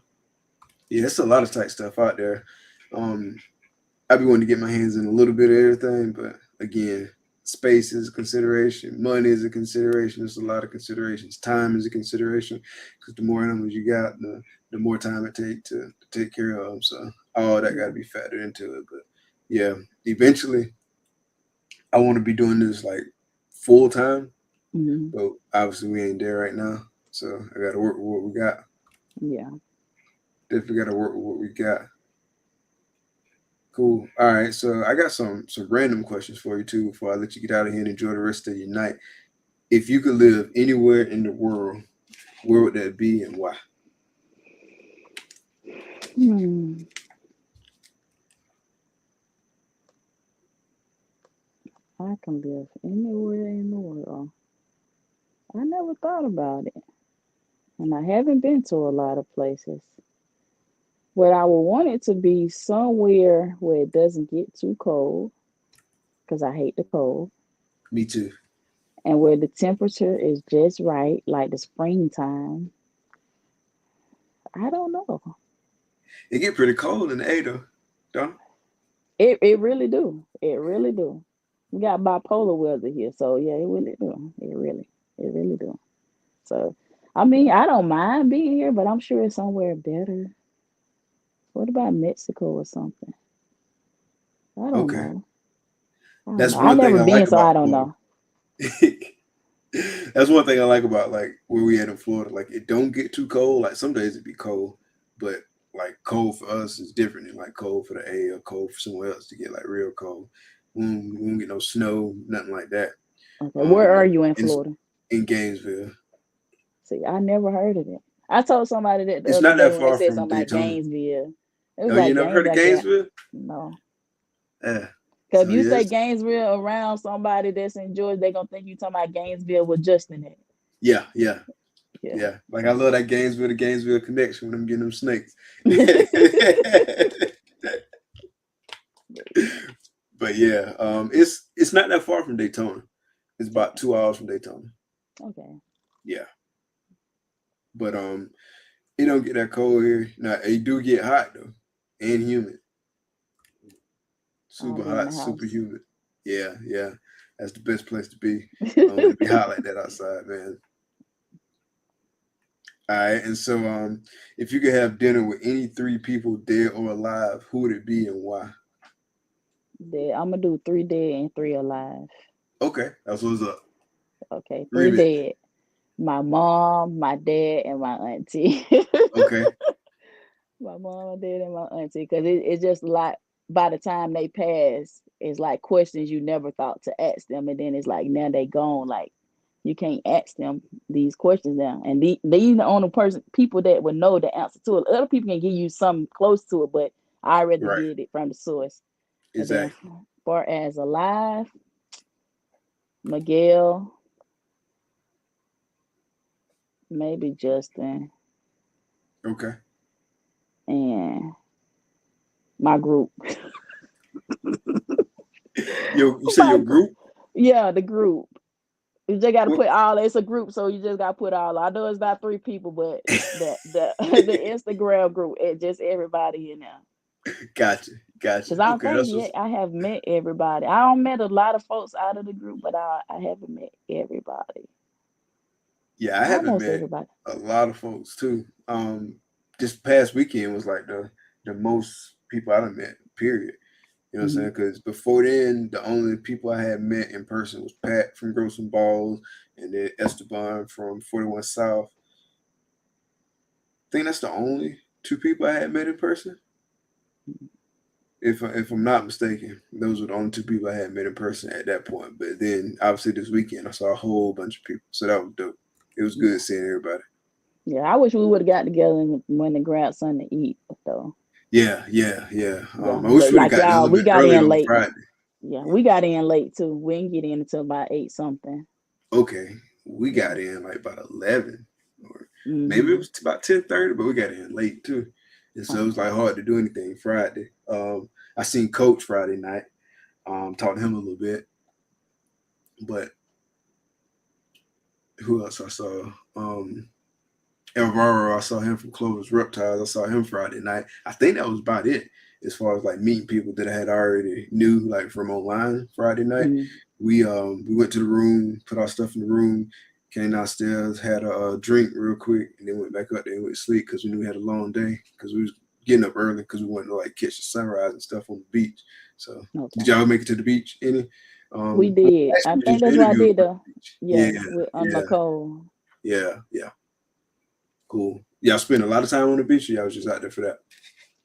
yeah. It's a lot of tight stuff out there. Um, I be wanting to get my hands in a little bit of everything, but again, space is a consideration, money is a consideration. There's a lot of considerations. Time is a consideration because the more animals you got, the more time it take to take care of them. So all that got to Yeah. be factored into it. But yeah, eventually, I want to be doing this like full time, Hmm. but obviously we ain't there right now. So I got to work with what we got. Yeah. Definitely got to work with what we got. Cool. All right. So I got some random questions for you too before I let you get out of here and enjoy the rest of your night. If you could live anywhere in the world, where would that be and why? Hmm. I can live anywhere in the world. I never thought about it, and I haven't been to a lot of places. But I would want it to be somewhere where it doesn't get too cold, because I hate the cold, Me too. and where the temperature is just right, like the springtime. I don't know. It get pretty cold in the A though, don't It really do. It really do. We got bipolar weather here, so yeah, it really do. It really do. So, I mean, I don't mind being here, but I'm sure it's somewhere better. What about Mexico or something? I it? don't Okay. know. I don't know. That's I one thing never I been, like so I about don't Florida. know. That's one thing I like about like where we at in Florida. Like it don't get too cold. Like some days it be cold, but like cold for us is different than like cold for the A or cold for somewhere else to get like real cold. We don't get no snow, nothing like that. Okay, where are you in In Florida? in Gainesville. See, I never heard of it. I told somebody that the It's other not day that when they far said from something about Daytona. Gainesville. It was Oh, you like never heard of Gainesville. Gainesville? No. Yeah. Because So if you say yes. Gainesville around somebody that's in Georgia, they're going to think you talking about Gainesville with Justin in it. Yeah. Yeah. Like I love that Gainesville connection when I'm getting them snakes. But yeah, it's not that far from Daytona. It's about 2 hours from Daytona. Okay. Yeah. But it don't get that cold here. Now it do get hot though. And humid. I'll Super be in hot, the super house. humid. Yeah. That's the best place to be. When it be hot like that outside, man. All right, and so if you could have dinner with any 3 people, dead or alive, who would it be and why? Dead. I'm going to do 3 dead and 3 alive. Okay, that's what's up. Okay. 3 Remit. dead. My mom, my dad, and my auntie. Okay. My mom, my dad, and my auntie. Because it's just like by the time they pass, it's like questions you never thought to ask them. And then it's like now they gone. Like you can't ask them these questions now. And these the only people that would know the answer to it. Other people can give you something close to it, but I rather Right. get it from the source. And then Exactly. far as alive, Miguel, maybe Justin, Okay. and my group. You say My your group? yeah, the group. You just got to What? put all. It's a group, so you just got to put all. I know it's not 3 people, but the the Instagram group, it just everybody in there. Gotcha. Cause I don't Okay, think that's what's. yet I have met everybody. I don't met a lot of folks out of the group, but I haven't met everybody. Yeah, I haven't Almost met everybody. a lot of folks too. This past weekend was like the most people I done met. Period. You know what I'm Hmm. saying? Because before then, the only people I had met in person was Pat from Gross and Balls, and then Esteban from 41 South. I think that's the only 2 people I had met in person. If I'm not mistaken, those were the only 2 people I had met in person at that point. But then, obviously, this weekend I saw a whole bunch of people, so that was dope. It was good Yeah, seeing everybody. yeah. I wish we would have got together and went and grabbed something to eat, though. Yeah. Yeah, I wish but we'd have like got there a y'all, little we bit got earlier in on late. Friday. Yeah, we got in late too. We didn't get in until about 8 something. Okay, we Yeah. got in like about 11, or maybe it Hmm. was about 10:30, but we got in late too, and so it was Okay. like hard to do anything Friday. I seen Coach Friday night. Talked to him a little bit, but who else I saw? Alvaro, I saw him from Clover's Reptiles. I saw him Friday night. I think that was about it as far as like meeting people that I had already knew like from online Friday night. Hmm. We went to the room, put our stuff in the room, came downstairs, had a drink real quick, and then went back up there and went to sleep because we knew we had a long day because we was getting up early because we wanted to like catch the sunrise and stuff on the beach. So did Okay. y'all make it to the beach any? We Well, did. I actually, we think just that's what I interviewed did from though. the beach. Yeah, with Nicole. Yeah. Cool. Y'all spent a lot of time on the beach, or y'all was just out there for that?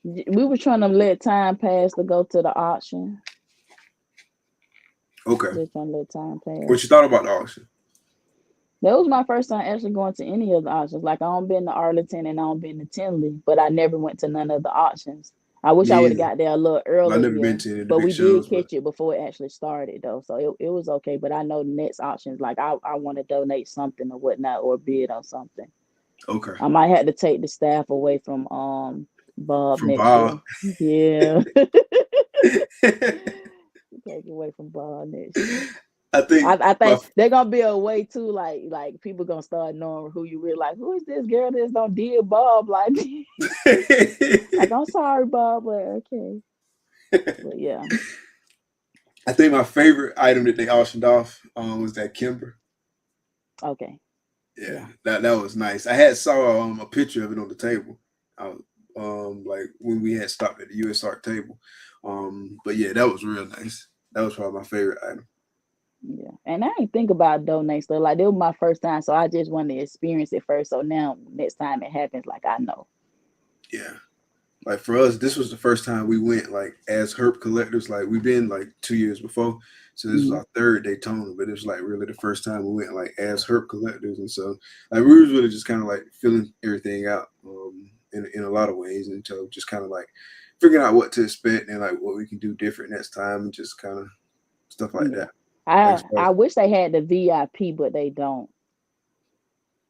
We were trying to let time pass to go to the auction. Okay. Just trying to let time What you pass. thought about the auction? That was my first time actually going to any of the auctions. Like I don't been to Arlington and I don't been to Tinley, but I never went to none of the auctions. I wish I Me would have either. got there a little I've never been earlier, to any of the but big we did shows, but catch it before it actually started though. So it was okay. But I know the next auctions, like I want to donate something or whatnot or bid on something. okay. I might have to take the staff away from Bob From next Bob. year. Yeah. Take away from Bob next year. I think I my think they're gonna be a way too, like people gonna start knowing who you really like. Who is this girl that's don't deal Bob like? Like I'm sorry, Bob, but okay. But yeah, I think my favorite item that they auctioned off was that Kimber. okay, Yeah, yeah, that was nice. I had saw a picture of it on the table. I was, like when we had stopped at the US Art table. But yeah, that was real nice. That was probably my favorite item. yeah. And I ain't think about donating stuff. Like it was my first time, so I just wanted to experience it first. So now next time it happens, like I know. Yeah. Like for us, this was the first time we went like as Herp Collectors. Like we've been like 2 years before, So this was our third Daytona, but it was like really the first time we went like as Herp Collectors, and so like we was really just kind of like filling everything out in a lot of ways, and so just kind of like figuring out what to expect and like what we can do different next time, and just kind of stuff like that. Like, I wish they had the VIP, but they don't.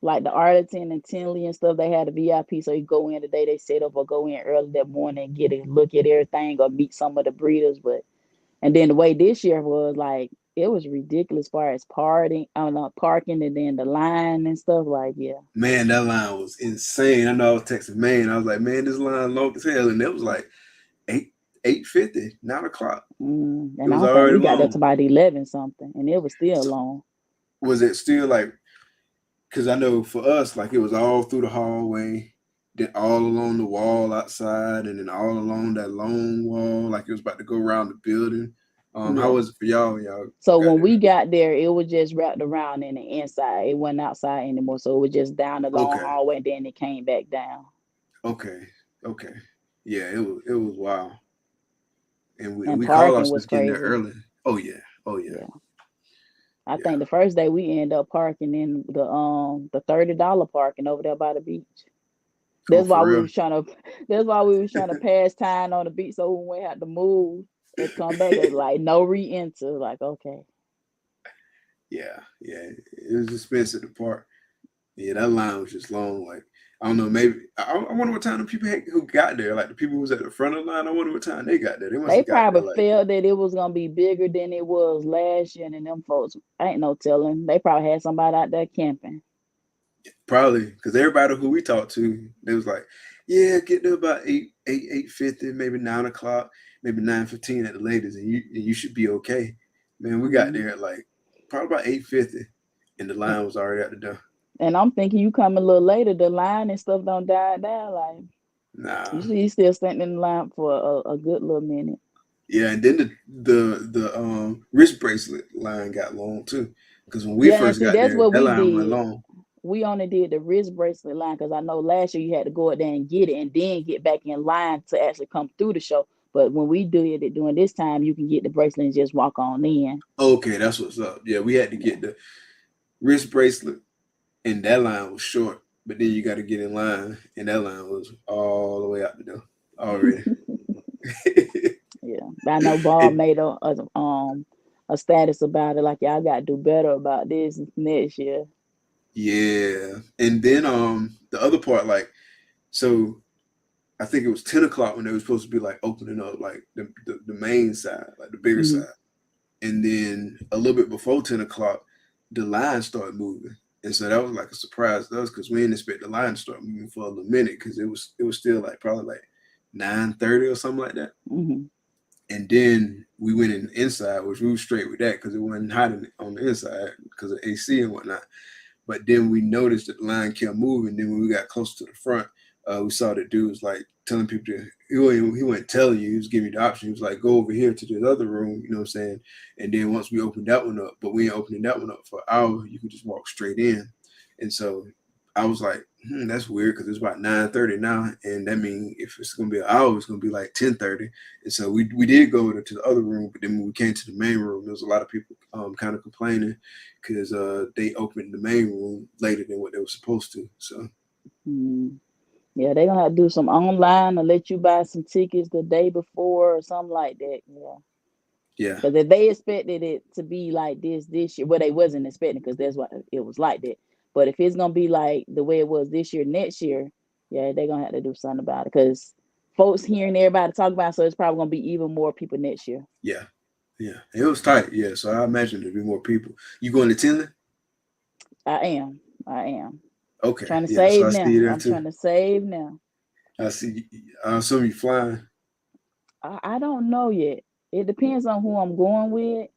Like the Arlington and Tinley and stuff, they had a VIP, so you go in the day they set up, or go in early that morning and get a look at everything, or meet some of the breeders. But and then the way this year was, like, it was ridiculous as far as parking, and then the line and stuff. Like, yeah. man, that line was insane. I know I was texting man. I was like, man, this line long as hell, and it was like 8:50, 9 o'clock. And It I was don't think already we got there to long. about 11 something, and it was still So long. was it still like? Because I know for us, like it was all through the hallway, then all along the wall outside, and then all along that long wall, like it was about to go around the building. How Yeah. was it for y'all when y'all So got when there? we got there, it was just wrapped around in the inside. It wasn't outside anymore. So it was just down the long Okay, hallway, and then it came back down. okay, okay. Yeah, it was wild, and we, And we called parking was ourselves getting there crazy. early. Oh yeah, oh yeah, Yeah. I yeah. think the first day we ended up parking in the $30 parking over there by the beach. Oh, That's for why we real. was trying to that's why we was trying to pass time on the beach, so when we had to move and come back, it's like no re-enter. Like, okay. Yeah, yeah. It was expensive to park. Yeah, that line was just long. Like I don't know, maybe I wonder what time the people who got there, like the people who was at the front of the line. I wonder what time they got there. They must They have got there probably like felt that it was gonna be bigger than it was last year, and them folks ain't no telling. They probably had somebody out there camping. probably because everybody who we talked to, they was like, yeah, get there about 8:50, maybe 9 o'clock, maybe 9:15 at the latest, and you should be okay. Man, we got Mm-hmm. there at like probably about 8:50, and the line was already at the door. And I'm thinking you come a little later, the line and stuff don't die down. Like, Nah, you still standing in the line for a good little minute. yeah, and then the wrist bracelet line got long too, because when we Yeah, and first see, got that's there, what that we line went did. long. We only did the wrist bracelet line because I know last year you had to go up there and get it, and then get back in line to actually come through the show. But when we did it during this time, you can get the bracelet and just walk on in. Okay, that's what's up. Yeah, we had to Yeah. get the wrist bracelet, and that line was short. But then you got to get in line, and that line was all the way out the door already. Yeah. But I know Bob it, made a status about it, like y'all got to do better about this next year. yeah, and then the other part, like, so I think it was 10 o'clock when they were supposed to be like opening up like the main side, like the bigger Hmm. side. And then a little bit before 10 o'clock, the line started moving, and so that was like a surprise to us because we didn't expect the line to start moving for a little minute because it was still like probably like 9:30 or something like that. Hmm. And then we went inside, which we were straight with that because it wasn't hot on the inside because of AC and whatnot. But then we noticed that the line kept moving. Then when we got close to the front, we saw that dude was like telling people he wasn't telling you, he was giving you the option. He was like, go over here to this other room, you know what I'm saying? And then once we opened that one up, but we ain't opening that one up for an hour, you could just walk straight in. And so I was like, that's weird because it's about 9:30 now. And that means if it's gonna be an hour, it's gonna be like 10:30. And so we did go to the other room, but then when we came to the main room, there was a lot of people kind of complaining because they opened the main room later than what they were supposed to. So Hmm. Yeah, they gonna have to do some online or let you buy some tickets the day before or something like that. Yeah. yeah, Because if they expected it to be like this year, well, they wasn't expecting because that's what it was like that. But if it's gonna be like the way it was this year, next year, yeah, they're gonna have to do something about it. Because folks hearing everybody talk about it, so it's probably gonna be even more people next year. yeah, yeah. It was tight. Yeah, so I imagine there'd be more people. You going to Tinley? I am. I am. Okay, Trying to yeah. So save I see you now. there I'm too. trying to save now. I see. I assume you flying. I don't know yet. It depends on who I'm going with.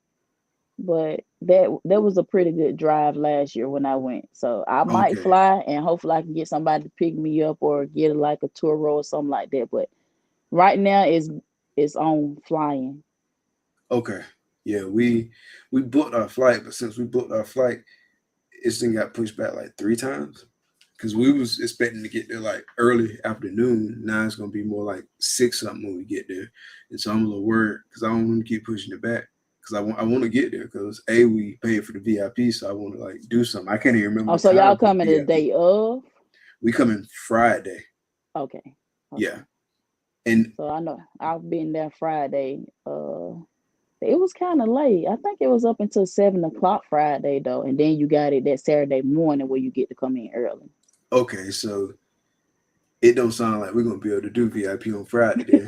But that was a pretty good drive last year when I went. So I might Okay, fly and hopefully I can get somebody to pick me up or get like a tour or something like that. But right now it's on flying. okay. Yeah, we booked our flight, but since we booked our flight, it's then got pushed back like 3 times because we was expecting to get there like early afternoon. Now it's gonna be more like 6 something when we get there, and so I'm a little worried because I don't want to keep pushing it back because I want to get there because we paid for the VIP, so I want to like do something. I can't even remember. Oh, the so y'all time for coming the VIP. day of? We coming Friday. Okay. Yeah, and so I know I've been there Friday. It was kind of late. I think it was up until 7 o'clock Friday though, and then you got it that Saturday morning where you get to come in early. okay, so it don't sound like we're gonna be able to do VIP on Friday then.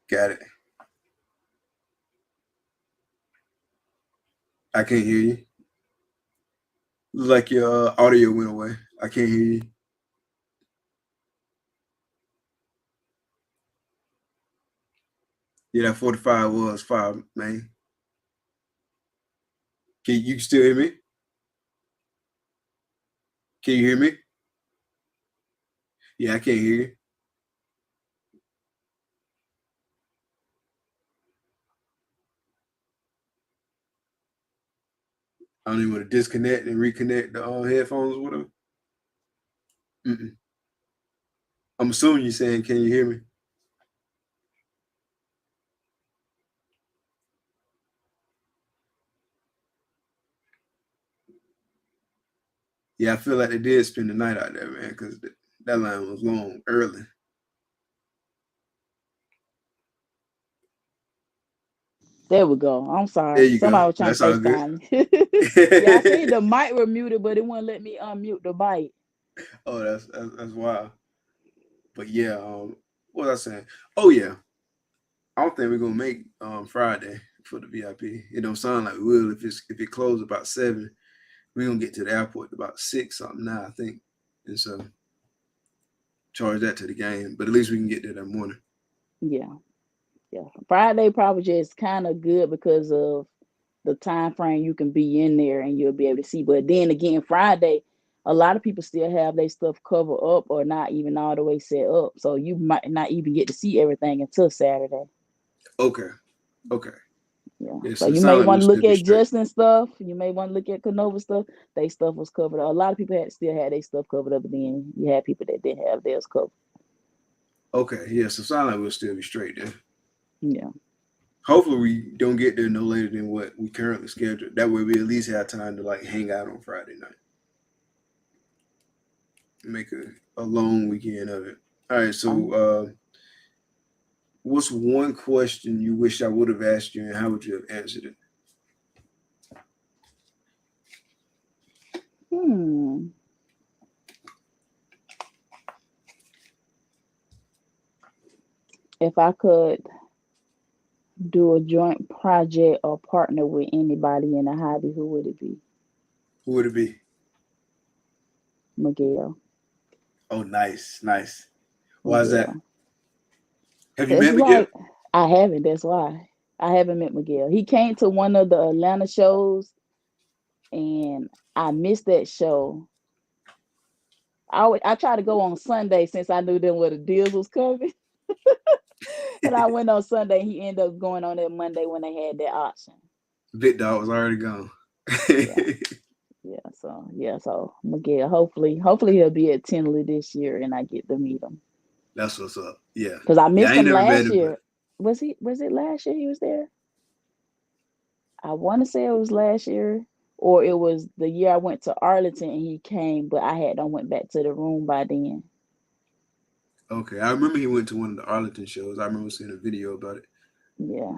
Got it. I can't hear you. Like your audio went away. I can't hear you. Yeah, that 45 was fire, man. Can you still hear me? Can you hear me? Yeah, I can't hear you. I don't even want to disconnect and reconnect the headphones or whatever. Mm-mm. I'm assuming you're saying, can you hear me? Yeah, I feel like they did spend the night out there, man, because that line was long early. There we go. I'm There sorry. you go. Somebody was trying That's to all good. FaceTime. Yeah, I see the mic was muted, but it wouldn't let me unmute the mic. Oh, that's wild. But yeah, what was I saying? Oh yeah, I don't think we're gonna make Friday for the VIP. It don't sound like we will if it closed about 7. We're gonna get to the airport about 6 something now, I think. And so charge that to the game. But at least we can get there that morning. Yeah. Friday probably just kind of good because of the time frame you can be in there and you'll be able to see. But then again, Friday, a lot of people still have their stuff covered up or not even all the way set up. So you might not even get to see everything until Saturday. Okay. Yeah, So so it you sounds may like we'll want to still look be at straight. Justin's stuff. You may want to look at Canova stuff. Their stuff was covered up. A lot of people still had their stuff covered up, but then you had people that didn't have theirs covered. Okay, yeah, so it sounds like we'll still be straight there. Yeah. Hopefully we don't get there no later than what we currently scheduled. That way we at least have time to like hang out on Friday night. Make a long weekend of it. All right, so what's one question you wish I would have asked you and how would you have answered it? If I could do a joint project or partner with anybody in a hobby, who would it be? Who would it be? Miguel. Oh, nice. Why is that? Miguel. Have you It's met Miguel? like I haven't. That's why I haven't met Miguel. He came to one of the Atlanta shows, and I missed that show. I try to go on Sunday since I knew then where the deals was coming, and I went on Sunday. He ended up going on that Monday when they had that auction. Big Dog was already gone. Yeah, So Miguel, hopefully he'll be at Tinley this year, and I get to meet him. That's what's up. Yeah. Because I Yeah, I missed ain't him never met last him, but year. Was it last year he was there? I want to say it was last year, or it was the year I went to Arlington and he came, but I had done went back to the room by then. okay. I remember he went to one of the Arlington shows. I remember seeing a video about it. Yeah,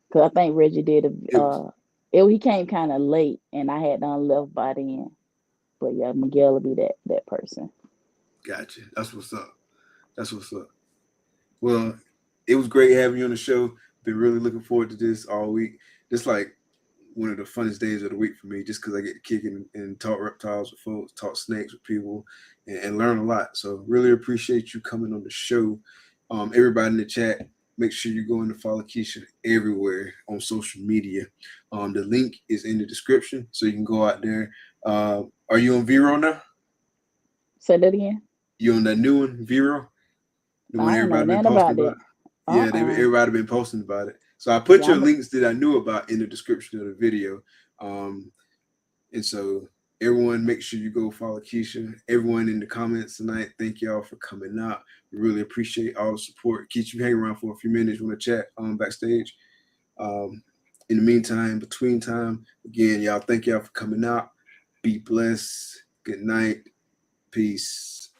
because I think Reggie did It was he came kind of late, and I had done left by then. But yeah, Miguel will be that person. gotcha. That's what's up. That's what's up. Well, it was great having you on the show. Been really looking forward to this all week. Just like one of the funnest days of the week for me, just because I get to kick and talk reptiles with folks, talk snakes with people, and learn a lot. So really appreciate you coming on the show. Everybody in the chat, make sure you go in to follow Kesha everywhere on social media. The link is in the description, so you can go out there. Are you on Vero now? Say that again. You on that new one, Vero? The I one don't know everybody been nothing posting about about? that. Yeah, everybody been posting about it. So I put Yeah, your links that I knew about in the description of the video. And so Everyone, make sure you go follow Kesha. Everyone in the comments tonight, thank y'all for coming out. We really appreciate all the support. Kesha, you hang around for a few minutes. You want to chat backstage. In the meantime, between time, again, y'all, thank y'all for coming out. Be blessed. Good night. Peace.